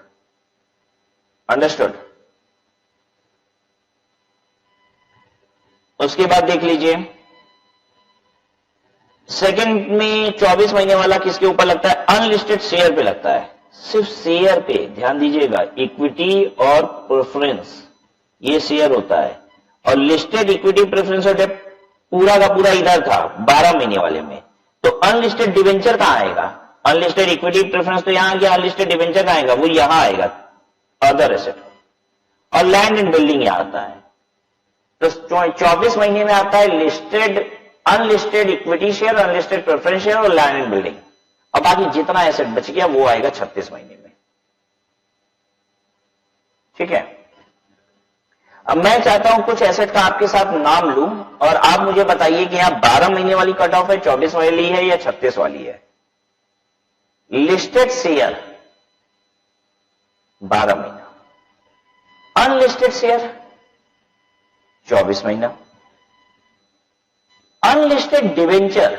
अंडरस्टूड? उसके बाद देख लीजिए सेकंड में 24 महीने वाला किसके ऊपर लगता है? अनलिस्टेड शेयर पे लगता है, सिर्फ शेयर पे। ध्यान दीजिएगा, इक्विटी और प्रेफरेंस ये शेयर होता है, और लिस्टेड इक्विटी, प्रेफरेंस और डेब्ट पूरा का पूरा इधर था 12 महीने वाले में। तो अनलिस्टेड डिवेंचर कहां आएगा? अनलिस्टेड इक्विटी प्रेफरेंस तो यहां गया, अनलिस्टेड डिवेंचर कहां आएगा? वो यहां आएगा, अदर एसेट। और लैंड एंड बिल्डिंग यहां आता है। तो 24 महीने में आता है listed, unlisted equity share, unlisted preference share और लैंड एंड बिल्डिंग। अब बाकी जितना एसेट बच गया वो आएगा 36 महीने में। ठीक है, अब मैं चाहता हूं कुछ एसेट का आपके साथ नाम लूं और आप मुझे बताइए कि यहां 12 महीने वाली कट ऑफ है, 24 वाली है या 36 वाली है। लिस्टेड शेयर 12 महीना, अनलिस्टेड शेयर 24 महीना, अनलिस्टेड डिवेंचर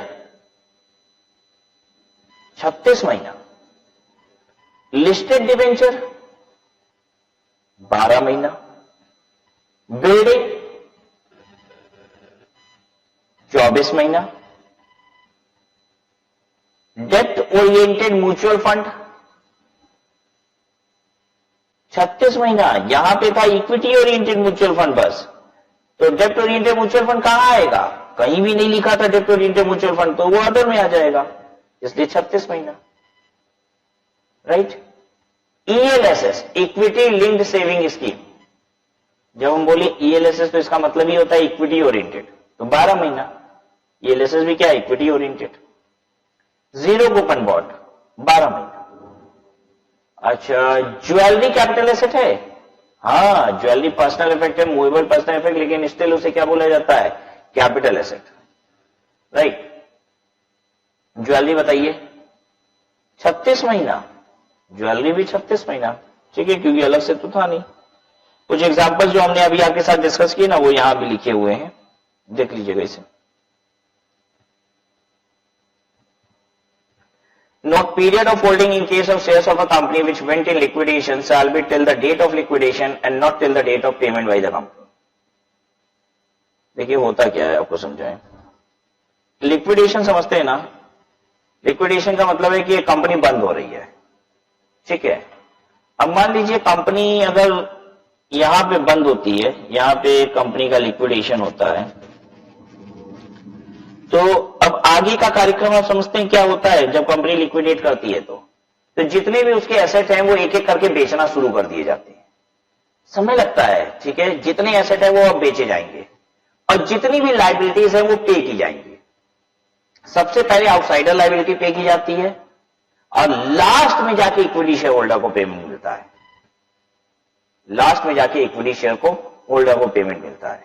36 महीना, लिस्टेड डिवेंचर 12 महीना, बिल्डिंग 24 महीना, डेब्ट ओरिएंटेड म्यूचुअल फंड 36 महीना। यहां पे था इक्विटी ओरिएंटेड म्यूचुअल फंड बस, तो डेब्ट ओरिएंटेड म्यूचुअल फंड कहां आएगा? कहीं भी नहीं लिखा था डेब्ट ओरिएंटेड म्यूचुअल फंड, तो वो अदर में आ जाएगा, इसलिए 36 महीना। Right? ELSS, equity linked saving scheme, जब हम बोले ईएलएसएस तो इसका मतलब ही होता है इक्विटी ओरिएंटेड, तो 12 महीना। ईएलएसएस भी क्या है? Equity oriented. Zero coupon bond 12 महीना। अच्छा, ज्वेलरी कैपिटल एसेट है? हाँ, ज्वेलरी पर्सनल इफेक्ट है, मूवेबल पर्सनल इफेक्ट, लेकिन स्टिल उसे क्या बोला जाता है? Capital asset. राइट? ज्वेलरी बताइए 36 महीना, ज्वेलरी भी 36 महीना। ठीक है, क्योंकि अलग से तो था नहीं। कुछ एग्जांपल्स जो हमने अभी आपके साथ डिस्कस किए ना, वो यहां भी लिखे हुए हैं, देख लीजिएगा इसे। Note period of holding in case of shares of a company which went in liquidation shall be till the date of liquidation and not till the date of payment by the company. देखिए होता क्या है, आपको समझाएं। Liquidation समझते हैं ना? Liquidation का मतलब है कि कंपनी बंद हो रही है। ठीक है, अब मान लीजिए कंपनी अगर यहां पे बंद होती है, यहां पे कंपनी का लिक्विडेशन होता है, तो अब आगे का कार्यक्रम आप समझते हैं क्या होता है जब कंपनी लिक्विडेट करती है? तो जितने भी उसके एसेट हैं वो एक एक करके बेचना शुरू कर दिए जाते हैं। समय लगता है, ठीक है, जितने एसेट है वो अब बेचे जाएंगे और जितनी भी लायबिलिटीज है वो पे की जाएंगी। सबसे पहले आउटसाइडर लायबिलिटी पे की जाती है और लास्ट में जाके इक्विटी शेयर होल्डर को पेमेंट मिलता है। लास्ट में जाके इक्विटी शेयर को होल्डर को पेमेंट मिलता है।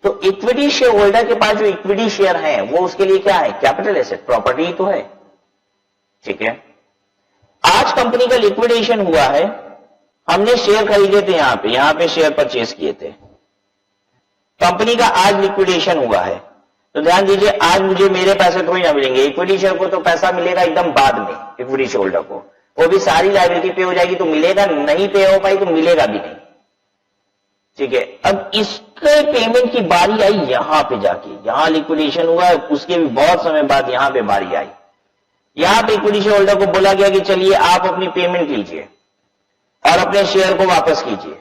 तो इक्विटी शेयर होल्डर के पास जो इक्विटी शेयर है वो उसके लिए क्या है? कैपिटल एसेट, प्रॉपर्टी तो है। ठीक है, आज कंपनी का लिक्विडेशन हुआ है, हमने शेयर खरीदे थे, यहां पे शेयर परचेज किए थे। कंपनी का आज लिक्विडेशन हुआ है, तो ध्यान दीजिए आज मुझे मेरे पैसे थोड़ी ना मिलेंगे, इक्विटी शेयर को तो पैसा मिलेगा एकदम बाद में। इक्विटी शेयर होल्डर को वो भी सारी लायबिलिटी पे हो जाएगी तो मिलेगा, नहीं पे हो पाई तो मिलेगा भी नहीं। ठीक है, अब इसके पेमेंट की बारी आई यहां पे जाके, यहां लिक्विडेशन हुआ है, उसके भी बहुत समय बाद यहां पे बारी आई। यहां पे इक्विटी शेयर होल्डर को बोला गया कि चलिए आप अपनी पेमेंट लीजिए और अपने शेयर को वापस कीजिए।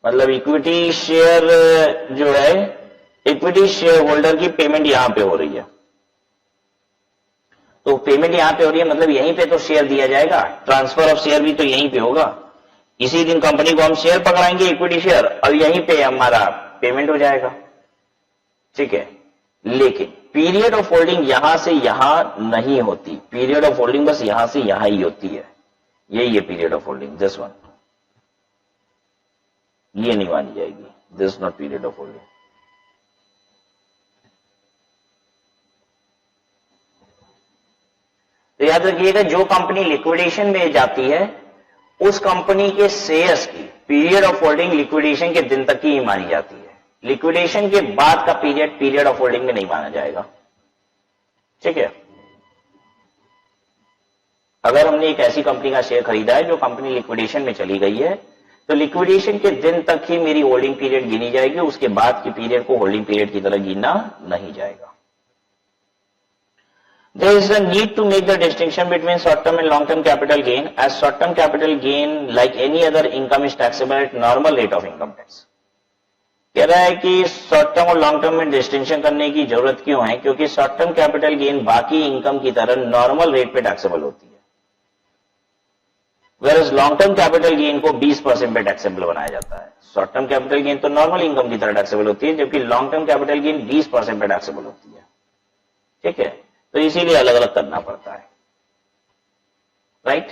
मतलब इक्विटी शेयर जो है, इक्विटी शेयर होल्डर की पेमेंट यहां पे हो रही है, तो पेमेंट यहां पे हो रही है मतलब यहीं पे तो शेयर दिया जाएगा, ट्रांसफर ऑफ शेयर भी तो यहीं पे होगा। इसी दिन कंपनी को हम शेयर पकड़ाएंगे इक्विटी शेयर और यहीं पे हमारा पेमेंट हो जाएगा, ठीक है। लेकिन पीरियड ऑफ होल्डिंग यहां से यहां नहीं होती, पीरियड ऑफ होल्डिंग बस यहां से यहां ही होती है, यही है period of holding, this one, ये नहीं मानी जाएगी, this not period of holding. तो याद रखिएगा, जो कंपनी लिक्विडेशन में जाती है उस कंपनी के शेयर्स की पीरियड ऑफ होल्डिंग लिक्विडेशन के दिन तक ही मानी जाती है, लिक्विडेशन के बाद का पीरियड ऑफ होल्डिंग में नहीं माना जाएगा, ठीक है। अगर हमने एक ऐसी कंपनी का शेयर खरीदा है जो कंपनी लिक्विडेशन में चली गई है, तो लिक्विडेशन के दिन तक ही मेरी होल्डिंग पीरियड गिनी जाएगी, उसके बाद के पीरियड को होल्डिंग पीरियड की तरह गिना नहीं जाएगा। There is a need to make the distinction between short-term and long-term capital gain, as short-term capital gain, like any other income, is taxable at normal rate of income tax. कह रहा है कि short term और long term में distinction करने की जरूरत क्यों है, क्योंकि शॉर्ट टर्म कैपिटल गेन बाकी इनकम की तरह नॉर्मल रेट पे टैक्सेबल होती है, where long term capital gain को 20% पे टैक्सेबल बनाया जाता है। शॉर्ट टर्म कैपिटल गेन तो नॉर्मल इनकम की तरह टैक्सेबल होती है, जबकि लॉन्ग टर्म कैपिटल गेन 20% पे टैक्सेबल होती है, ठीक है। तो इसीलिए अलग अलग करना पड़ता है, राइट।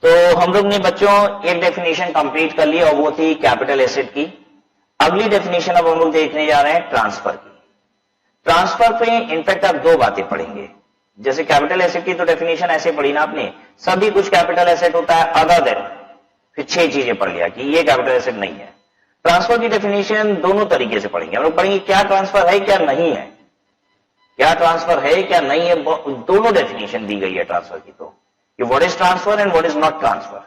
तो हम लोग ने बच्चों एक डेफिनेशन कंप्लीट कर ली और वो थी कैपिटल एसेट की। अगली डेफिनेशन अब हम लोग देखने जा रहे हैं ट्रांसफर की। ट्रांसफर पे इनफैक्ट आप दो बातें पढ़ेंगे, जैसे कैपिटल एसेट की तो डेफिनेशन ऐसे पढ़ी ना आपने, सभी कुछ कैपिटल एसेट होता है अदर देन, फिर 6 चीजें पढ़ लिया कि ये कैपिटल एसेट नहीं है। ट्रांसफर की डेफिनेशन दोनों तरीके से पढ़ेंगे, हम लोग पढ़ेंगे क्या ट्रांसफर है क्या नहीं है, क्या ट्रांसफर है क्या नहीं है, दोनों डेफिनेशन दी गई है ट्रांसफर की, तो कि what is transfer and what is not transfer,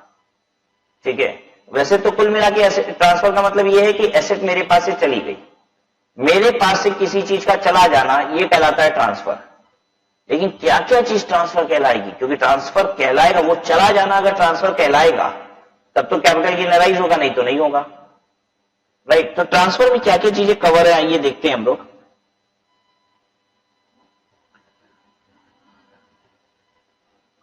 ठीक है। वैसे तो कुल मिला के ट्रांसफर का मतलब यह है कि एसेट मेरे पास से चली गई, मेरे पास से किसी चीज का चला जाना, यह कहलाता है ट्रांसफर। लेकिन क्या क्या चीज ट्रांसफर कहलाएगी, क्योंकि ट्रांसफर कहलाएगा वो चला जाना, अगर ट्रांसफर कहलाएगा तब तो कैपिटल गेन अराइज होगा, नहीं तो नहीं होगा, राइट। तो ट्रांसफर में क्या क्या चीजें कवर है आइए देखते हैं हम लोग।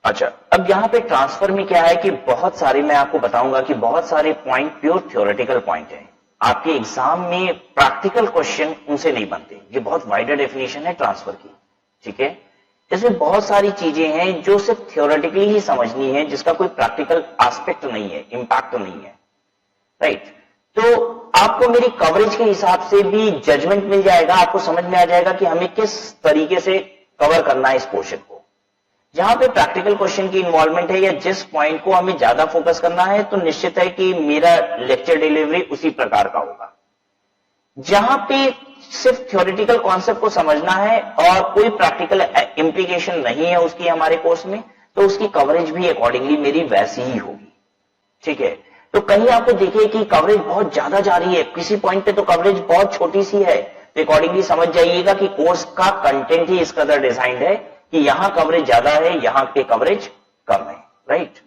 अच्छा, अब यहां पे ट्रांसफर में क्या है कि बहुत सारे, मैं आपको बताऊंगा कि बहुत सारे पॉइंट प्योर थ्योरेटिकल पॉइंट है, आपके एग्जाम में प्रैक्टिकल क्वेश्चन उनसे नहीं बनते, ये बहुत वाइडर डेफिनेशन है ट्रांसफर की, ठीक है। इसमें बहुत सारी चीजें हैं जो सिर्फ थ्योरेटिकली ही समझनी है, जिसका कोई प्रैक्टिकल एस्पेक्ट नहीं है, इंपैक्ट नहीं है, राइट। तो आपको मेरी कवरेज के हिसाब से भी जजमेंट मिल जाएगा, आपको समझ में आ जाएगा कि हमें किस तरीके से कवर करना है इस पोर्शन को। जहां पे प्रैक्टिकल क्वेश्चन की इन्वॉल्वमेंट है या जिस पॉइंट को हमें ज्यादा फोकस करना है, तो निश्चित है कि मेरा लेक्चर डिलीवरी उसी प्रकार का होगा। जहां पे सिर्फ थ्योरेटिकल कॉन्सेप्ट को समझना है और कोई प्रैक्टिकल इंप्लीकेशन नहीं है उसकी हमारे कोर्स में, तो उसकी कवरेज भी अकॉर्डिंगली मेरी वैसी ही होगी, ठीक है। तो कहीं आपको देखिए कि कवरेज बहुत ज्यादा जा रही है, किसी पॉइंट पे तो कवरेज बहुत छोटी सी है, तो अकॉर्डिंगली समझ जाइएगा कि कोर्स का कंटेंट ही इस कदर डिजाइंड है कि यहां कवरेज ज्यादा है, यहां पे कवरेज कम है, right.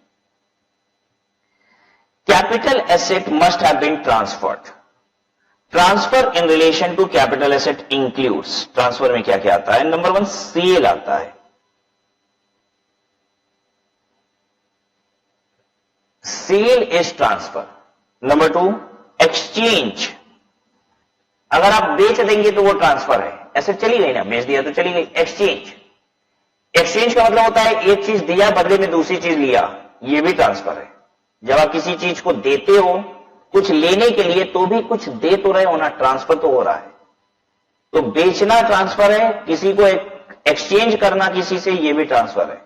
Capital asset must have been transferred. Transfer in relation to capital asset includes, transfer में क्या क्या आता है, नंबर 1 सेल आता है, sale is transfer. Number 2 exchange, अगर आप बेच देंगे तो वो ट्रांसफर है, एसेट चली गई ना, बेच दिया तो चली गई। एक्सचेंज, एक्सचेंज का मतलब होता है एक चीज दिया बदले में दूसरी चीज लिया, ये भी ट्रांसफर है। जब आप किसी चीज को देते हो कुछ लेने के लिए, तो भी कुछ दे तो रहे हो ना, ट्रांसफर तो हो रहा है। तो बेचना ट्रांसफर है, किसी को एक्सचेंज करना किसी से, ये भी ट्रांसफर है।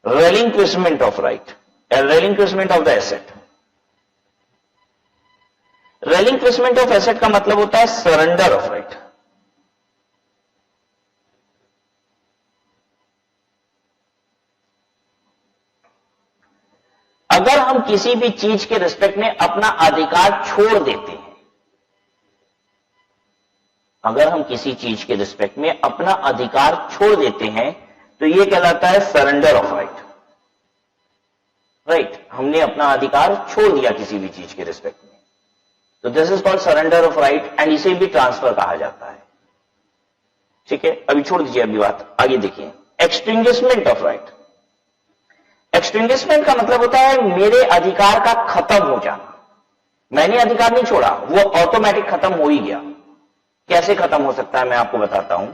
Relinquishment of right, relinquishment of the asset. Relinquishment of asset का मतलब होता है सरेंडर ऑफ राइट। अगर हम किसी भी चीज के रिस्पेक्ट में अपना अधिकार छोड़ देते हैं, अगर हम किसी चीज के रिस्पेक्ट में अपना अधिकार छोड़ देते हैं, तो यह कहलाता है सरेंडर ऑफ राइट, राइट। हमने अपना अधिकार छोड़ दिया किसी भी चीज के रिस्पेक्ट में, तो this is called surrender of right, and इसे भी ट्रांसफर कहा जाता है, ठीक है। अभी छोड़ दीजिए अभी बात, आगे देखिए। एक्सटिंग्विशमेंट ऑफ राइट, एक्सटिंग्विशमेंट का मतलब होता है मेरे अधिकार का खत्म हो जाना। मैंने अधिकार नहीं छोड़ा, वो ऑटोमेटिक खत्म हो ही गया। कैसे खत्म हो सकता है मैं आपको बताता हूं।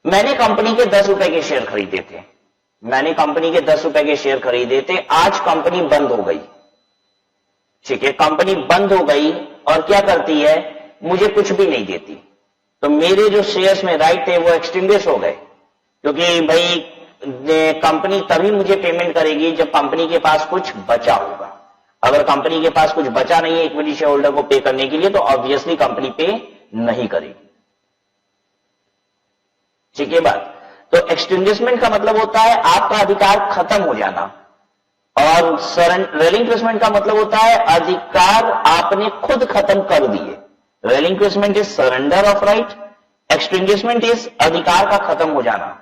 मैंने कंपनी के 10 रुपए के शेयर खरीदे थे, मैंने कंपनी के 10 रुपए के शेयर खरीदे थे, आज कंपनी बंद हो गई, ठीक है, कंपनी बंद हो गई और क्या करती है, मुझे कुछ भी नहीं देती, तो मेरे जो शेयर्स में राइट थे वो एक्सटिंग्विश हो गए, क्योंकि भाई कंपनी तभी मुझे पेमेंट करेगी जब कंपनी के पास कुछ बचा होगा। अगर कंपनी के पास कुछ बचा नहीं है इक्विटी शेयर होल्डर को पे करने के लिए, तो ऑब्वियसली कंपनी पे नहीं करेगी, ठीक है बात। तो एक्सटिंग्विशमेंट का मतलब होता है आपका अधिकार खत्म हो जाना, और रेलिंक्विशमेंट का मतलब होता है अधिकार आपने खुद खत्म कर दिए। Relinquishment is surrender of right, extinguishment is अधिकार का खत्म हो जाना।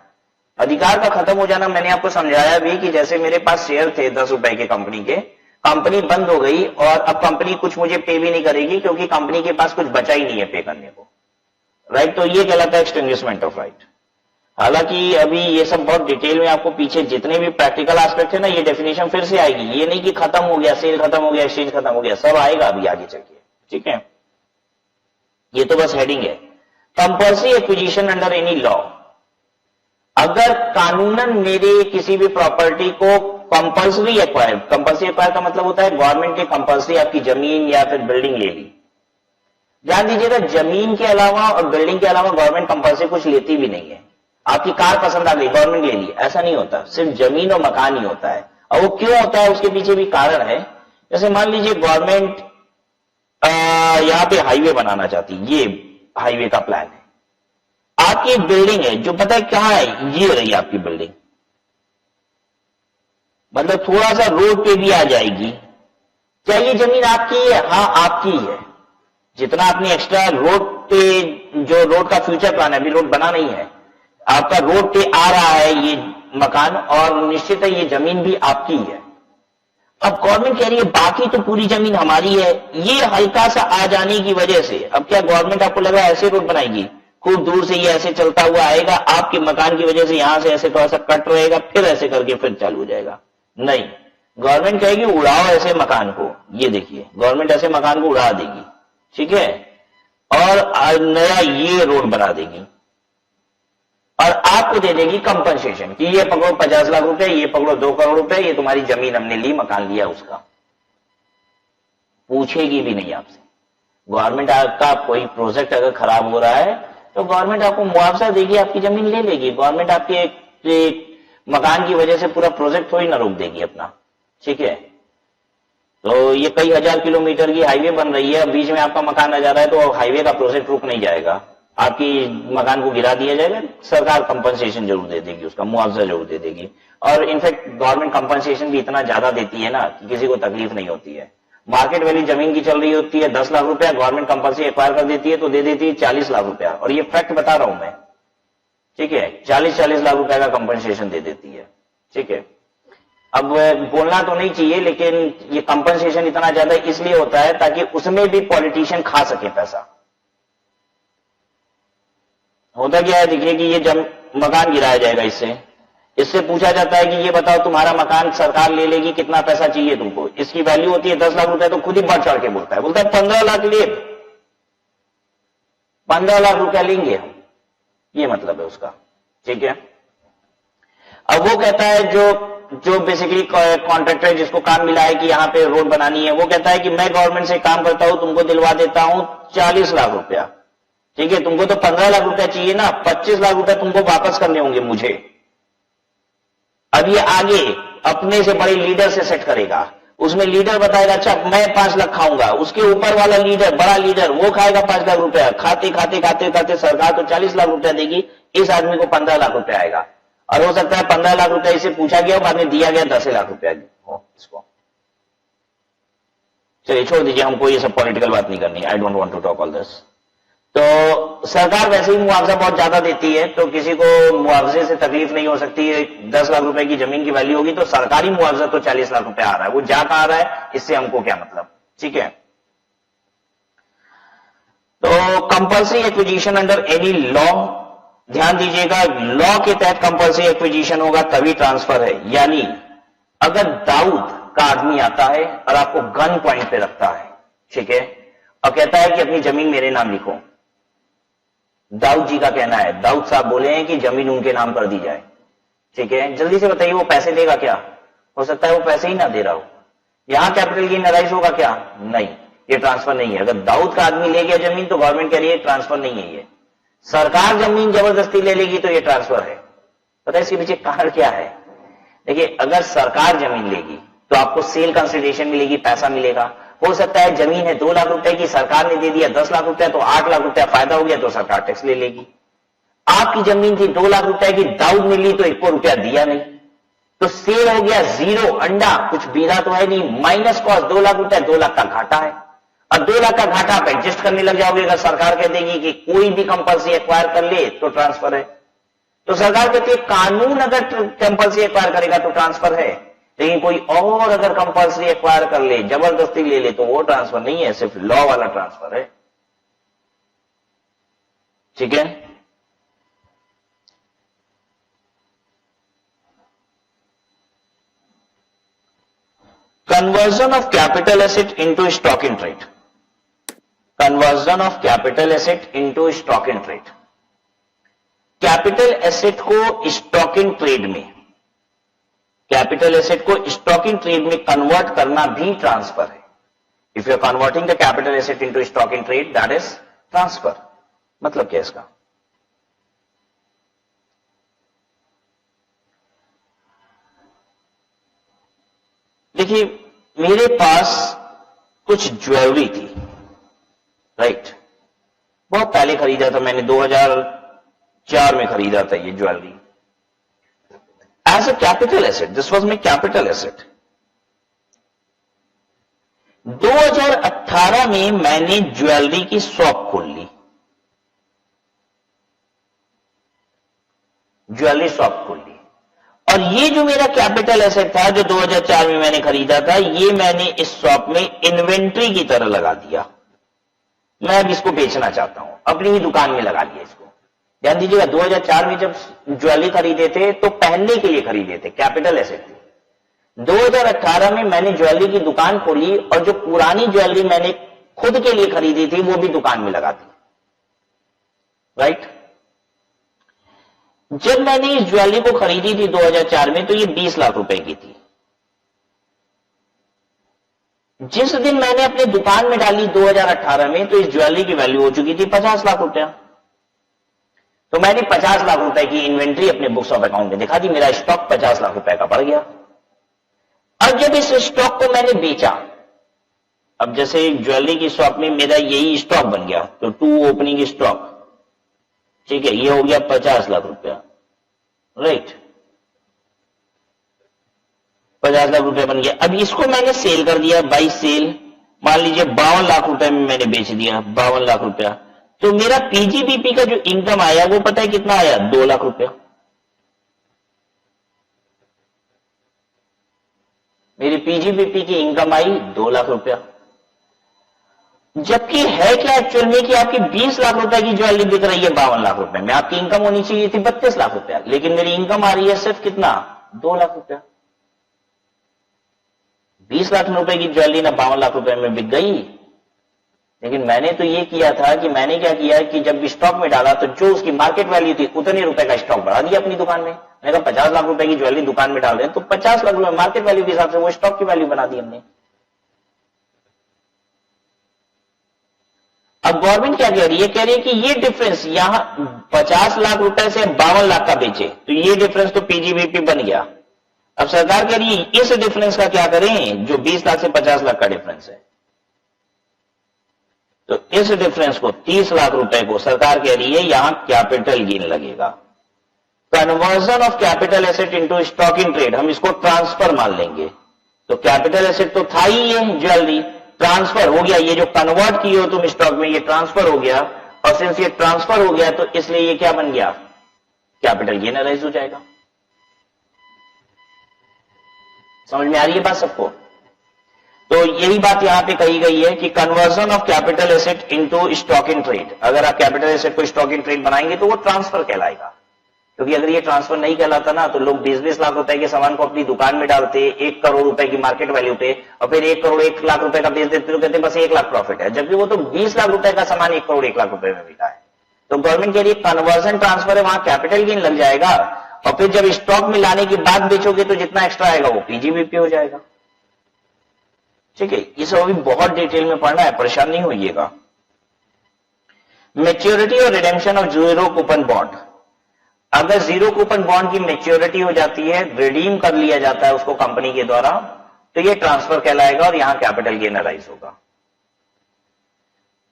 अधिकार का खत्म हो जाना मैंने आपको समझाया भी कि जैसे मेरे पास शेयर थे 10 रुपए के कंपनी के, कंपनी बंद हो गई और अब कंपनी कुछ मुझे पे भी नहीं करेगी क्योंकि कंपनी के पास कुछ बचा ही नहीं है पे करने को, राइट। तो ये कहलाता है एक्सटिंग्विशमेंट ऑफ राइट। हालांकि अभी ये सब बहुत डिटेल में आपको पीछे जितने भी प्रैक्टिकल एस्पेक्ट है ना, ये डेफिनेशन फिर से आएगी, ये नहीं कि खत्म हो गया, सेल खत्म हो गया, एक्सचेंज खत्म हो गया, सब आएगा अभी आगे चल के, ठीक है। ये तो बस हेडिंग है। Compulsory acquisition under any law, अगर कानूनन मेरे किसी भी प्रॉपर्टी को कंपल्सरी एक्वायर का मतलब होता है गवर्नमेंट ने कंपल्सरी आपकी जमीन या फिर बिल्डिंग ले ली। ध्यान दीजिएगा, जमीन के अलावा और बिल्डिंग के अलावा गवर्नमेंट कंपल्सरी कुछ लेती भी नहीं है। आपकी कार पसंद आ गई, गवर्नमेंट ले ली, ऐसा नहीं होता, सिर्फ जमीन और मकान ही होता है। और वो क्यों होता है उसके पीछे भी कारण है। जैसे मान लीजिए गवर्नमेंट यहां पे हाईवे बनाना चाहती है, ये हाईवे का प्लान है, आपकी एक बिल्डिंग है जो पता है कहां है, ये रही आपकी बिल्डिंग, मतलब थोड़ा सा रोड पे भी आ जाएगी, क्या ये जमीन आपकी है? हाँ आपकी है। जितना आपने एक्स्ट्रा रोड पे, जो रोड का फ्यूचर प्लान है, अभी रोड बना नहीं है, आपका रोड पे आ रहा है ये मकान और निश्चित है ये जमीन भी आपकी है। अब गवर्नमेंट कह रही है बाकी तो पूरी जमीन हमारी है, ये हल्का सा आ जाने की वजह से अब क्या गवर्नमेंट आपको लगा ऐसे रोड बनाएगी, खूब दूर से ये ऐसे चलता हुआ आएगा, आपके मकान की वजह से यहां से ऐसे थोड़ा सा कट रहेगा, फिर ऐसे करके फिर चालू हो जाएगा? नहीं, गवर्नमेंट कहेगी उड़ाओ ऐसे मकान को, ये देखिए गवर्नमेंट ऐसे मकान को उड़ा देगी, ठीक है, और नया ये रोड बना देगी और आपको दे देगी कंपनसेशन कि ये पकड़ो 50 लाख रुपए, ये पकड़ो 2 करोड़ रुपए, ये तुम्हारी जमीन हमने ली, मकान लिया उसका। पूछेगी भी नहीं आपसे। गवर्नमेंट का कोई प्रोजेक्ट अगर खराब हो रहा है तो गवर्नमेंट आपको मुआवजा देगी, आपकी जमीन ले लेगी। गवर्नमेंट आपके एक मकान की वजह से पूरा प्रोजेक्ट थोड़ी ना रोक देगी अपना, ठीक है। तो ये कई हजार किलोमीटर की हाईवे बन रही है, बीच में आपका मकान आ जा रहा है तो हाईवे का प्रोजेक्ट रुक नहीं जाएगा, आपकी मकान को गिरा दिया जाएगा, सरकार कंपनसेशन जरूर दे देगी, उसका मुआवजा जरूर दे देगी। और इनफैक्ट गवर्नमेंट कंपनसेशन भी इतना ज्यादा देती है ना कि किसी को तकलीफ नहीं होती है। मार्केट वैल्यू जमीन की चल रही होती है 10 लाख रुपया, गवर्नमेंट कंपल्सरी एक्वायर कर देती है तो दे देती है 40 लाख रुपया, और ये फैक्ट बता रहा हूं मैं, ठीक है, 40 लाख रुपया का कंपनसेशन दे देती है, ठीक है। अब बोलना तो नहीं चाहिए लेकिन ये कंपनसेशन इतना ज्यादा इसलिए होता है ताकि उसमें भी पॉलिटिशियन खा सके पैसा। होता क्या है देखिए कि ये मकान गिराया जाएगा, इससे पूछा जाता है कि ये बताओ तुम्हारा मकान सरकार ले लेगी, कितना पैसा चाहिए तुमको, इसकी वैल्यू होती है 10 लाख रुपए, तो खुद ही बढ़ चढ़ के बोलता है 15 लाख ले, 15 लाख रुपया लेंगे हम, ये मतलब है उसका, ठीक है। अब वो कहता है जो बेसिकली कॉन्ट्रैक्टर जिसको काम मिला है कि यहां पे रोड बनानी है, वो कहता है कि मैं गवर्नमेंट से काम करता हूं, तुमको दिलवा देता हूं 40 लाख रुपया, ठीक है, तुमको तो 15 लाख रुपया चाहिए ना, 25 लाख रुपया तुमको वापस करने होंगे मुझे। अब ये आगे अपने से बड़े लीडर से सेट करेगा, उसमें लीडर बताएगा अच्छा मैं 5 लाख खाऊंगा, उसके ऊपर वाला लीडर, बड़ा लीडर, वो खाएगा 5 लाख रुपया, खाते खाते खाते खाते सरकार तो 40 लाख रुपया देगी, इस आदमी को 15 लाख रुपया आएगा। और हो सकता है 15 लाख रुपया इसे पूछा गया, बाद में दिया गया 10 लाख रुपया हो इसको। चलिए छोड़ दीजिए, हमको ये सब पॉलिटिकल बात नहीं करनी, I don't want to talk all this. तो सरकार वैसे ही मुआवजा बहुत ज्यादा देती है, तो किसी को मुआवजे से तकलीफ नहीं हो सकती है। 10 लाख रुपए की जमीन की वैल्यू होगी तो सरकारी मुआवजा तो 40 लाख रुपए आ रहा है, वो जा कहां आ रहा है, इससे हमको क्या मतलब, ठीक है। तो compulsory acquisition under any law, ध्यान दीजिएगा, लॉ के तहत कंपल्सरी एक्विजिशन होगा तभी ट्रांसफर है। यानी अगर दाऊद का आदमी आता है और आपको गन पॉइंट पे रखता है, ठीक है, और कहता है कि अपनी जमीन मेरे नाम लिखो। दाऊद जी का कहना है, दाऊद साहब बोले हैं कि जमीन उनके नाम कर दी जाए, ठीक है, जल्दी से बताइए वो पैसे देगा क्या? हो सकता है वो पैसे ही ना दे रहा हो। यहां कैपिटल गेन अराइज होगा क्या? नहीं, ये ट्रांसफर नहीं है। अगर दाऊद का आदमी ले गया जमीन तो गवर्नमेंट कह रही है ट्रांसफर नहीं है। ये सरकार जमीन जबरदस्ती ले लेगी तो ये ट्रांसफर है। पता है इसके पीछे कारण क्या है? देखिए, अगर सरकार जमीन लेगी तो आपको सेल कंसिडरेशन मिलेगी, पैसा मिलेगा। हो सकता है जमीन है 2 लाख रुपए की, सरकार ने दे दिया 10 लाख रुपए, तो 8 लाख रुपया फायदा हो गया तो सरकार टैक्स ले लेगी। आपकी जमीन थी 2 लाख रुपए की, दाऊद ने ली तो 1 रुपया दिया नहीं, तो सेल हो गया 0 अंडा, कुछ बीरा तो है नहीं, माइनस कॉस्ट 2 लाख रुपए, 2 लाख का घाटा है। और 2 लाख का घाटा आप एडजस्ट करने लग जाओगे। अगर सरकार कह देगी कि कोई भी कंपल्सरी एक्वायर कर ले तो ट्रांसफर है, तो सरकार कहती है कानून अगर कंपल्सरी एक्वायर करेगा तो ट्रांसफर है, लेकिन कोई और अगर कंपल्सरी एक्वायर कर ले, जबरदस्ती ले ले, तो वो ट्रांसफर नहीं है, सिर्फ लॉ वाला ट्रांसफर है, ठीक है। Conversion of capital asset into stock in trade. Conversion of capital asset into stock in trade. Capital asset को स्टॉक इन ट्रेड में, कैपिटल एसेट को स्टॉक इन ट्रेड में कन्वर्ट करना भी ट्रांसफर है। If you are converting the capital asset into stock in trade, that is transfer. मतलब क्या इसका? देखिए, मेरे पास कुछ ज्वेलरी थी, राइट, बहुत पहले खरीदा था मैंने, 2004 में खरीदा था ये jewellery as a capital asset. This was my capital asset. 2018 में मैंने ज्वेलरी की शॉप खोल ली, ज्वेलरी शॉप खोल ली, और ये जो मेरा कैपिटल एसेट था जो 2004 में मैंने खरीदा था, ये मैंने इस शॉप में इन्वेंट्री की तरह लगा दिया। मैं अब इसको बेचना चाहता हूं, अपनी ही दुकान में लगा लिया इसको। ध्यान दीजिएगा, 2004 में जब ज्वेलरी खरीदे थे तो पहनने के लिए खरीदे थे, कैपिटल एसेट थे। 2018 में मैंने ज्वेलरी की दुकान खोली और जो पुरानी ज्वेलरी मैंने खुद के लिए खरीदी थी वो भी दुकान में लगा दी, राइट। जब मैंने इस ज्वेलरी को खरीदी थी 2004 में तो ये 20 लाख रुपए की थी। जिस दिन मैंने अपने दुकान में डाली 2018 में तो इस ज्वेलरी की वैल्यू हो चुकी थी 50 लाख रुपया। तो मैंने 50 लाख रुपए की इन्वेंट्री अपने बुक्स ऑफ अकाउंट में दिखा दी, मेरा स्टॉक 50 लाख रुपए का बढ़ गया। अब जब इस स्टॉक को मैंने बेचा, अब जैसे ज्वेलरी की शॉप में मेरा यही स्टॉक बन गया, तो 2 ओपनिंग स्टॉक, ठीक है, ये हो गया 50 लाख रुपया, राइट, 50 लाख रुपया बन गया। अब इसको मैंने सेल कर दिया, बाई सेल, मान लीजिए 52 लाख रुपए में मैंने बेच दिया, 52 लाख रुपया। तो मेरा पीजीबीपी का जो इनकम आया वो पता है कितना आया? 2 लाख रुपया। मेरी पीजीबीपी की इनकम आई 2 लाख रुपया। जबकि है क्या एक्चुअल में कि आपकी 20 लाख रुपए की ज्वेलरी बिक रही है 52 लाख रुपए में, आपकी इनकम होनी चाहिए थी 32 लाख रुपया, लेकिन मेरी इनकम आ रही है सिर्फ कितना? 2 लाख रुपया। 20 लाख रुपए की ज्वेलरी ना 52 लाख रुपए में बिक गई, लेकिन मैंने तो ये किया था कि मैंने क्या किया कि जब स्टॉक में डाला तो जो उसकी मार्केट वैल्यू थी उतने रुपए का स्टॉक बढ़ा दिया अपनी दुकान में। मैंने कहा 50 लाख रुपए की ज्वेलरी दुकान में डाल रहे हैं तो 50 लाख रुपए मार्केट वैल्यू के हिसाब से वो स्टॉक की वैल्यू बना दी हमने। अब गवर्नमेंट क्या कह रही है? कह रही है कि ये डिफरेंस यहां 50 लाख रुपए से 52 लाख का बेचे तो ये डिफरेंस तो पीजीबीपी बन गया। अब सरकार कह रही है इस डिफरेंस का क्या करें जो 20 लाख से 50 लाख का डिफरेंस है, तो इस डिफरेंस को 30 लाख रुपए को सरकार कह रही है यहां कैपिटल गेन लगेगा। Conversion of capital asset into stock in trade, हम इसको ट्रांसफर मान लेंगे। तो कैपिटल एसेट तो था ही ये ज्वेलरी, ट्रांसफर हो गया, ये जो कन्वर्ट किए हो तुम स्टॉक में ये ट्रांसफर हो गया, और सिंस ये ट्रांसफर हो गया तो इसलिए ये क्या बन गया? कैपिटल गेन अराइज हो जाएगा। समझ में आ रही है बात सबको? तो यही बात यहां पे कही गई है कि conversion of capital asset into stock in trade, अगर आप कैपिटल एसेट को स्टॉक इन ट्रेड बनाएंगे तो वो ट्रांसफर कहलाएगा, क्योंकि अगर ये ट्रांसफर नहीं कहलाता ना तो लोग 20-20 लाख रुपए के सामान को अपनी दुकान में डालते 1 करोड़ रुपए की मार्केट वैल्यू पे और फिर 1 करोड़ 1 लाख रुपए का बेच देते तो कहते बस 1 लाख प्रॉफिट है, जबकि वो तो 20 लाख रुपए का सामान 1 करोड़ 1 लाख रुपए में बिका है। तो गवर्नमेंट के लिए कन्वर्जन ट्रांसफर है, वहां कैपिटल गेन लग जाएगा और फिर जब स्टॉक में लाने की बाद बेचोगे तो जितना एक्स्ट्रा आएगा वो पीजीबीपी हो जाएगा। ठीक है, ये सब अभी बहुत डिटेल में पढ़ना है, परेशान नहीं होइएगा। मैच्योरिटी और redemption of zero coupon bond, अगर जीरो कूपन बॉन्ड की मैच्योरिटी हो जाती है, रिडीम कर लिया जाता है उसको कंपनी के द्वारा, तो ये ट्रांसफर कहलाएगा और यहां कैपिटल गेन अराइज होगा।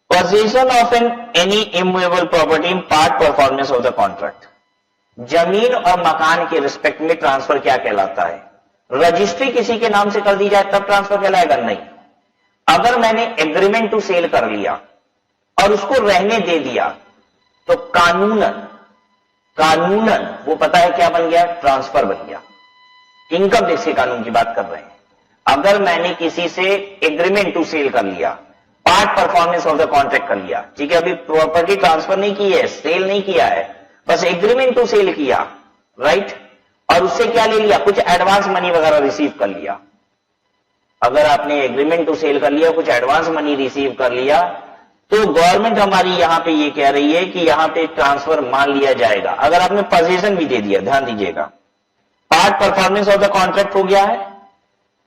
Position of any immovable property in part performance of the contract, जमीन और मकान के रिस्पेक्ट में ट्रांसफर क्या कहलाता है? रजिस्ट्री किसी के नाम से कर दी जाए तब ट्रांसफर कहलाएगा? नहीं। अगर मैंने एग्रीमेंट टू सेल कर लिया और उसको रहने दे दिया तो कानूनन वो पता है क्या बन गया? ट्रांसफर बन गया। इनकम टैक्स के कानून की बात कर रहे हैं। अगर मैंने किसी से एग्रीमेंट टू सेल कर लिया, part performance of the contract कर लिया, ठीक है, अभी प्रॉपर्टी ट्रांसफर नहीं की है, सेल नहीं किया है, बस एग्रीमेंट टू सेल किया, राइट, और उससे क्या ले लिया? कुछ एडवांस मनी वगैरह रिसीव कर लिया। अगर आपने एग्रीमेंट टू सेल कर लिया, कुछ एडवांस मनी रिसीव कर लिया, तो गवर्नमेंट हमारी यहां पे ये कह रही है कि यहां पे ट्रांसफर मान लिया जाएगा। अगर आपने पोजीशन भी दे दिया, ध्यान दीजिएगा, part performance of the contract हो गया है,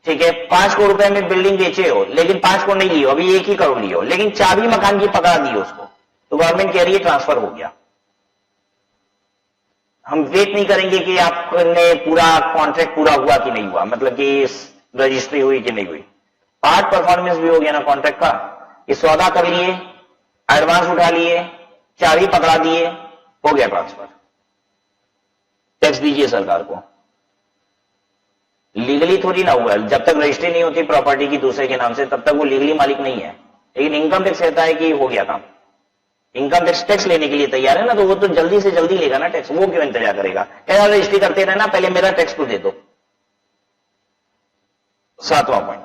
ठीक है, 5 करोड़ रुपए में बिल्डिंग बेचे हो लेकिन 5 करोड़ नहीं लियो, अभी 1 ही करोड़ लियो, लेकिन चाबी मकान की पकड़ा दी उसको, तो गवर्नमेंट कह रही है ट्रांसफर हो गया। हम वेट नहीं करेंगे कि आपने पूरा कॉन्ट्रैक्ट पूरा हुआ कि नहीं हुआ, मतलब कि रजिस्ट्री हुई कि नहीं हुई, पार्ट परफॉर्मेंस भी हो गया ना कॉन्ट्रैक्ट का, ये सौदा कर लिए, एडवांस उठा लिए, चाबी पकड़ा दिए, हो गया ट्रांसफर। टैक्स दीजिए सरकार को। लीगली थोड़ी ना हुआ है, जब तक रजिस्ट्री नहीं होती प्रॉपर्टी की दूसरे के नाम से तब तक वो लीगली मालिक नहीं है, लेकिन इनकम टैक्स कहता है कि हो गया काम। इनकम टैक्स लेने के लिए तैयार है ना, तो वो तो जल्दी से जल्दी लेगा ना टैक्स, वो क्यों इंतजार करेगा? क्या रजिस्ट्री करते रहना, पहले मेरा टैक्स तो दे दो। 7वां point,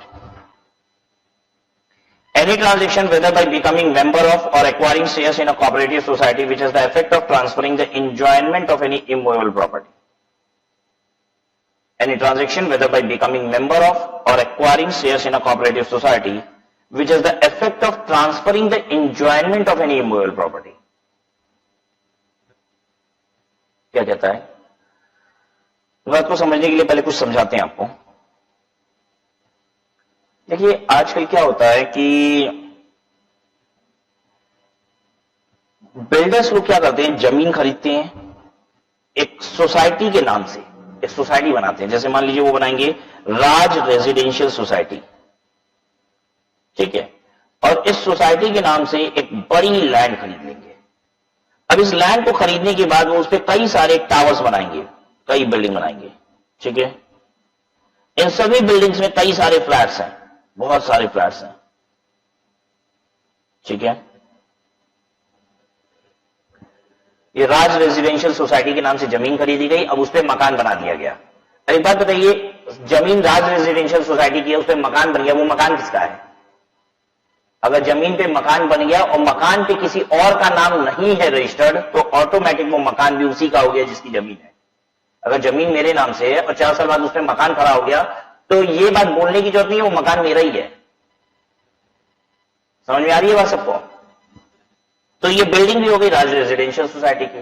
any transaction whether by becoming member of or acquiring shares in a cooperative society which has the effect of transferring the enjoyment of any immovable property. Any transaction whether by becoming member of or acquiring shares in a cooperative society which has the effect of transferring the enjoyment of any immovable property. क्या कहता है? बात को समझने के लिए पहले कुछ समझाते हैं आपको। देखिए आजकल क्या होता है कि बिल्डर्स लोग क्या करते हैं, जमीन खरीदते हैं, एक सोसाइटी के नाम से एक सोसाइटी बनाते हैं, जैसे मान लीजिए वो बनाएंगे राज रेजिडेंशियल सोसाइटी, ठीक है, और इस सोसाइटी के नाम से एक बड़ी लैंड खरीद लेंगे। अब इस लैंड को खरीदने के बाद वो उस पर कई सारे टावर्स बनाएंगे, कई बिल्डिंग बनाएंगे, ठीक है, इन सभी बिल्डिंग्स में कई सारे फ्लैट्स हैं, बहुत सारे फ्लैट्स हैं, ठीक है। ये राज रेजिडेंशियल सोसाइटी के नाम से जमीन खरीदी गई, अब उस पर मकान बना दिया गया। एक बात बताइए, जमीन राज रेजिडेंशियल सोसाइटी की है, उस पर मकान बन गया, वो मकान किसका है? अगर जमीन पे मकान बन गया और मकान पे किसी और का नाम नहीं है रजिस्टर्ड, तो ऑटोमेटिक वो मकान भी उसी का हो गया जिसकी जमीन है। अगर जमीन मेरे नाम से है और 4 साल बाद उस पर मकान खड़ा हो गया, तो ये बात बोलने की जरूरत नहीं है वो मकान मेरा ही है। समझ में आ रही है बात सबको? तो ये बिल्डिंग भी हो गई राज रेजिडेंशियल सोसाइटी की।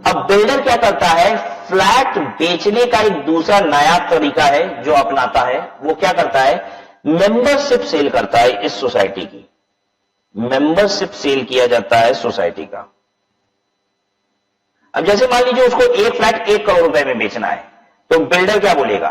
अब बिल्डर क्या करता है, फ्लैट बेचने का एक दूसरा नया तरीका है जो अपनाता है, वो क्या करता है, मेंबरशिप सेल करता है इस सोसाइटी की। मेंबरशिप सेल किया जाता है सोसाइटी का। अब जैसे मान लीजिए उसको एक फ्लैट 1 करोड़ रुपए में बेचना है, तो बिल्डर क्या बोलेगा,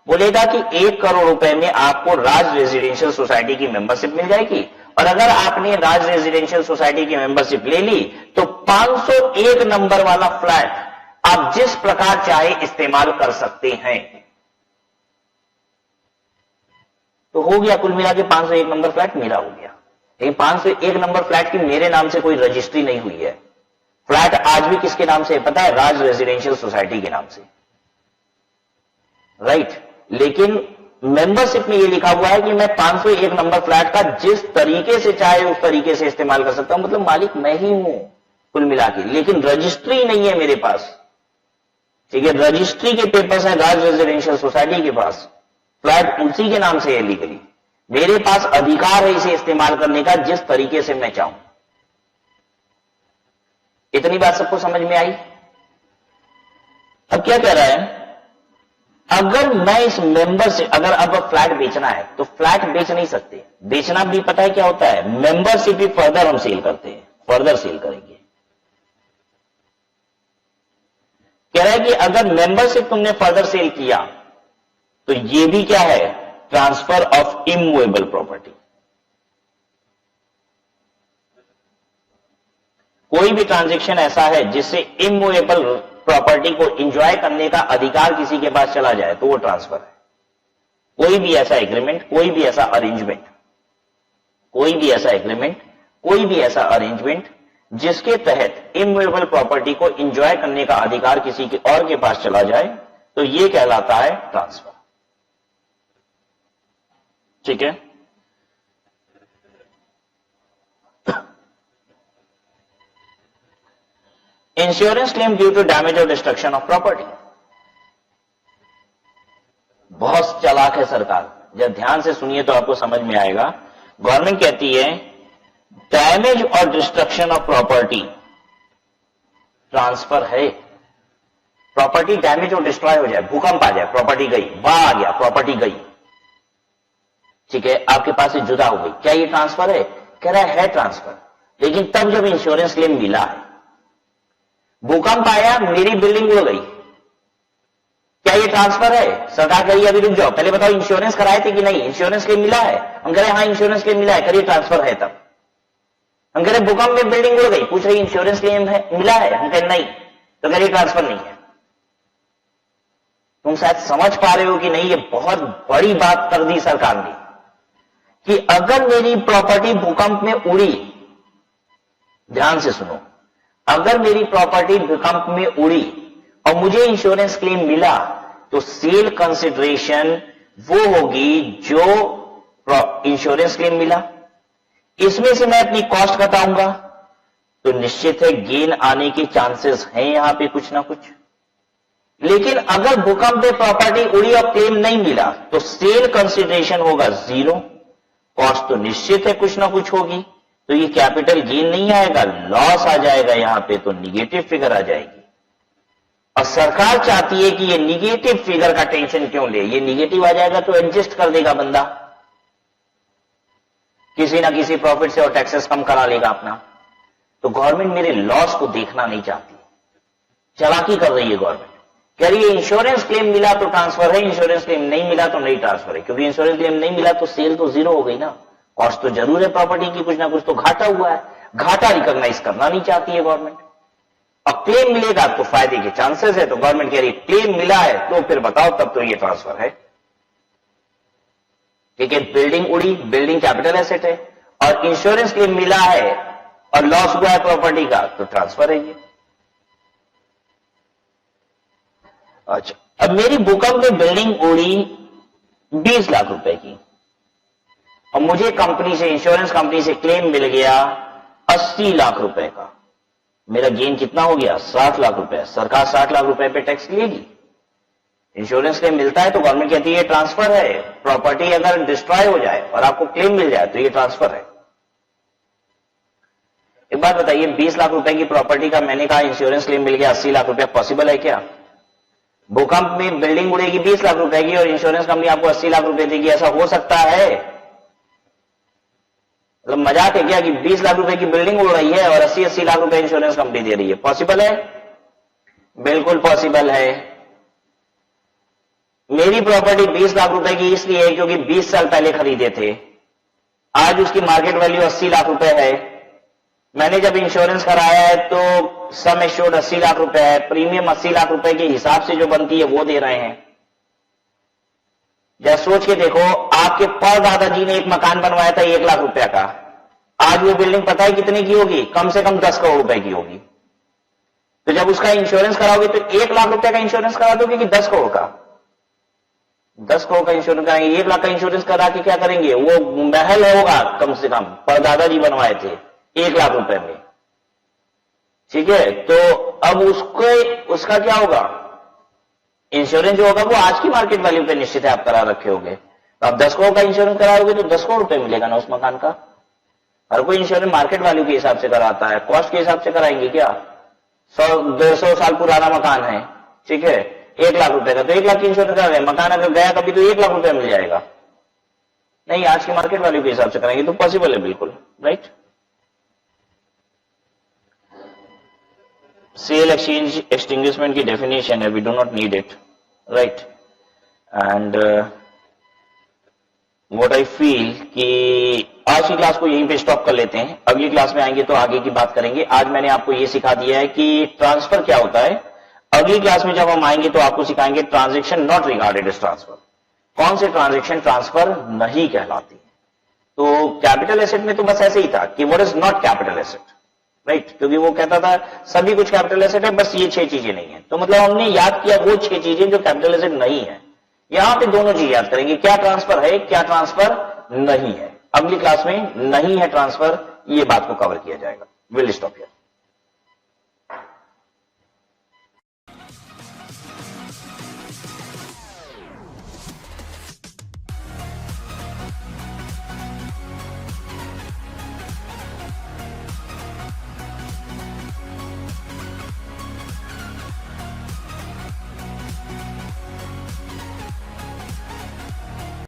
बोलेगा कि 1 करोड़ रुपए में आपको राज रेजिडेंशियल सोसाइटी की मेंबरशिप मिल जाएगी, और अगर आपने राज रेजिडेंशियल सोसाइटी की मेंबरशिप ले ली तो 501 नंबर वाला फ्लैट आप जिस प्रकार चाहे इस्तेमाल कर सकते हैं। तो हो गया कुल मिला के 501 नंबर फ्लैट मेरा हो गया, लेकिन 501 नंबर फ्लैट की मेरे नाम से कोई रजिस्ट्री नहीं हुई है। फ्लैट आज भी किसके नाम से है पता है? राज रेजिडेंशियल सोसाइटी के नाम से, राइट। लेकिन मेंबरशिप में यह लिखा हुआ है कि मैं 501 नंबर फ्लैट का जिस तरीके से चाहे उस तरीके से इस्तेमाल कर सकता हूं, मतलब मालिक मैं ही हूं कुल मिला के, लेकिन रजिस्ट्री नहीं है मेरे पास। ठीक है, रजिस्ट्री के पेपर्स हैं राज रेजिडेंशियल सोसाइटी के पास, फ्लैट उसी के नाम से है लीगली, मेरे पास अधिकार है इसे इस्तेमाल करने का जिस तरीके से मैं चाहूं। इतनी बात सबको समझ में आई? अब क्या कह रहा है, अगर मैं इस मेंबर से, अगर अब फ्लैट बेचना है तो फ्लैट बेच नहीं सकते, बेचना भी पता है क्या होता है, मेंबरशिप भी फर्दर हम सेल करते हैं, फर्दर सेल करेंगे। कह रहा है कि अगर मेंबरशिप तुमने फर्दर सेल किया तो ये भी क्या है, ट्रांसफर ऑफ इमूवेबल प्रॉपर्टी। कोई भी ट्रांजैक्शन ऐसा है जिससे इमूवेबल प्रॉपर्टी को एंजॉय करने का अधिकार किसी के पास चला जाए तो वो ट्रांसफर है। कोई भी ऐसा एग्रीमेंट, कोई भी ऐसा अरेंजमेंट, कोई भी ऐसा एग्रीमेंट, कोई भी ऐसा अरेंजमेंट जिसके तहत इमूवेबल प्रॉपर्टी को एंजॉय करने का अधिकार किसी के और के पास चला जाए तो ये कहलाता है ट्रांसफर। ठीक है, insurance claim due to damage और डिस्ट्रक्शन ऑफ प्रॉपर्टी। बहुत चालाक है सरकार, जब ध्यान से सुनिए तो आपको समझ में आएगा। गवर्नमेंट कहती है डैमेज और डिस्ट्रक्शन ऑफ प्रॉपर्टी ट्रांसफर है। प्रॉपर्टी डैमेज और डिस्ट्रॉय हो जाए, भूकंप आ जाए, प्रॉपर्टी गई, बाढ़ आ गया, प्रॉपर्टी गई, ठीक है, आपके पास से जुदा हो गई, क्या ये ट्रांसफर है? कह रहा है ट्रांसफर, लेकिन तब जब इंश्योरेंस क्लेम मिला है। भूकंप आया, मेरी बिल्डिंग उड़ गई, क्या ये ट्रांसफर है? सरकार कही अभी रुक जाओ, पहले बताओ इंश्योरेंस कराए थे कि नहीं, इंश्योरेंस क्लेम मिला है? हम कह रहे हैं हाँ इंश्योरेंस क्लेम मिला है, करिए ट्रांसफर है। तब हम कह रहे भूकंप में बिल्डिंग उड़ गई, पूछ रही इंश्योरेंस क्लेम है मिला है? हम कह रहे नहीं, तो करिए ट्रांसफर नहीं है। तुम शायद समझ पा रहे हो कि नहीं, ये बहुत बड़ी बात कर दी सरकार ने कि अगर मेरी प्रॉपर्टी भूकंप में उड़ी, ध्यान से सुनो, अगर मेरी प्रॉपर्टी भूकंप में उड़ी और मुझे इंश्योरेंस क्लेम मिला तो सेल कंसिडरेशन वो होगी जो इंश्योरेंस क्लेम मिला, इसमें से मैं अपनी कॉस्ट घटाऊंगा, तो निश्चित है गेन आने के चांसेस हैं यहां पे कुछ ना कुछ। लेकिन अगर भूकंप में प्रॉपर्टी उड़ी और क्लेम नहीं मिला तो सेल कंसिडरेशन होगा जीरो, कॉस्ट तो निश्चित है कुछ ना कुछ होगी, तो ये कैपिटल गेन नहीं आएगा, लॉस आ जाएगा, यहां पे तो निगेटिव फिगर आ जाएगी। और सरकार चाहती है कि ये निगेटिव फिगर का टेंशन क्यों ले, ये निगेटिव आ जाएगा तो एडजस्ट कर देगा बंदा, किसी ना किसी प्रॉफिट से और टैक्सेस कम करा लेगा अपना। तो गवर्नमेंट मेरे लॉस को देखना नहीं चाहती, चालाकी कर रही है गवर्नमेंट, कह रही है इंश्योरेंस क्लेम मिला तो ट्रांसफर है, इंश्योरेंस क्लेम नहीं मिला तो नहीं ट्रांसफर है, क्योंकि इंश्योरेंस क्लेम नहीं मिला तो सेल तो जीरो हो गई ना, कॉस्ट तो जरूर है प्रॉपर्टी की, कुछ ना कुछ तो घाटा हुआ है, घाटा रिकॉग्नाइज करना नहीं चाहती है गवर्नमेंट। अब क्लेम मिलेगा तो फायदे के चांसेस है, तो गवर्नमेंट कह रही है क्लेम मिला है तो फिर बताओ, तब तो ये ट्रांसफर है। ठीक है, बिल्डिंग उड़ी, बिल्डिंग कैपिटल एसेट है, और इंश्योरेंस क्लेम मिला है और लॉस हुआ है प्रॉपर्टी का, तो ट्रांसफर है ये। अच्छा, अब मेरी भूकंप में बिल्डिंग उड़ी 20 लाख रुपए की और मुझे कंपनी से, इंश्योरेंस कंपनी से क्लेम मिल गया 80 लाख रुपए का, मेरा गेन कितना हो गया? 60 लाख रुपए। सरकार 60 लाख रुपए पे टैक्स लेगी। इंश्योरेंस क्लेम मिलता है तो गवर्नमेंट कहती है ये ट्रांसफर है, प्रॉपर्टी अगर डिस्ट्रॉय हो जाए और आपको क्लेम मिल जाए तो ये ट्रांसफर है। एक बात बताइए, 20 लाख रुपए की प्रॉपर्टी का मैंने कहा इंश्योरेंस क्लेम मिल गया 80 लाख रुपए, पॉसिबल है क्या? भूकंप में बिल्डिंग उड़ेगी 20 लाख रुपए की और इंश्योरेंस कंपनी आपको 80 लाख रुपए देगी, ऐसा हो सकता है? मतलब मजाक है क्या कि 20 लाख रुपए की बिल्डिंग उड़ रही है और 80-80 लाख रुपए इंश्योरेंस कंपनी दे रही है? पॉसिबल है? बिल्कुल पॉसिबल है। मेरी प्रॉपर्टी 20 लाख रुपए की इसलिए है क्योंकि 20 साल पहले खरीदे थे, आज उसकी मार्केट वैल्यू 80 लाख रुपए है। मैंने जब इंश्योरेंस कराया है तो सम एश्योर्ड 80 लाख रुपए है, प्रीमियम 80 लाख रुपए के हिसाब से जो बनती है वो दे रहे हैं। जरा सोच के देखो, आपके परदादाजी ने एक मकान बनवाया था 1 लाख रुपए का, आज वो बिल्डिंग पता है कितने की होगी? कम से कम 10 करोड़ रुपए की होगी। तो जब उसका इंश्योरेंस कराओगे तो 1 लाख रुपए का इंश्योरेंस करा दोगे कि 10 करोड़ का? 10 करोड़ का इंश्योरेंस कराएंगे। 1 लाख का इंश्योरेंस करा के क्या करेंगे? वो महल होगा कम से कम, परदादाजी बनवाए थे 1 लाख रुपए में। ठीक है, तो अब उसका क्या होगा? इंश्योरेंस जो होगा वो आज की मार्केट वैल्यू पे निश्चित है, आप करा रखे होगे। तो आप 10 करोड़ का इंश्योरेंस कराओगे तो 10 करोड़ रुपए मिलेगा ना उस मकान का। हर कोई इंश्योरेंस मार्केट वैल्यू के हिसाब से कराता है, कॉस्ट के हिसाब से कराएंगे क्या? 100-150 साल पुराना मकान है, ठीक है, 1 लाख रुपए का, तो 1 लाख की इंश्योरेंस करा रहे हैं, मकान अगर गया कभी तो 1 लाख रुपए मिल जाएगा। नहीं, आज की मार्केट वैल्यू के हिसाब से कराएंगे तो पॉसिबल है बिल्कुल, राइट। सेल एक्सचेंज एक्सटिंग्विशमेंट की डेफिनेशन है, we do not need it, right. And what I feel कि आज की क्लास को यहीं पे स्टॉप कर लेते हैं, अगली क्लास में आएंगे तो आगे की बात करेंगे। आज मैंने आपको ये सिखा दिया है कि ट्रांसफर क्या होता है। अगली क्लास में जब हम आएंगे तो आपको सिखाएंगे transaction not regarded as transfer, कौन से ट्रांजैक्शन ट्रांसफर नहीं कहलाती। तो कैपिटल एसेट में तो बस ऐसे ही था कि what is not capital asset, right, क्योंकि वो कहता था सभी कुछ कैपिटल एसेट है, बस ये 6 चीजें नहीं है। तो मतलब हमने याद किया वो 6 चीजें जो कैपिटल एसेट नहीं है। यहां पे दोनों चीज याद करेंगे, क्या ट्रांसफर है, क्या ट्रांसफर नहीं है। अगली क्लास में नहीं है ट्रांसफर, ये बात को कवर किया जाएगा। Will stop here.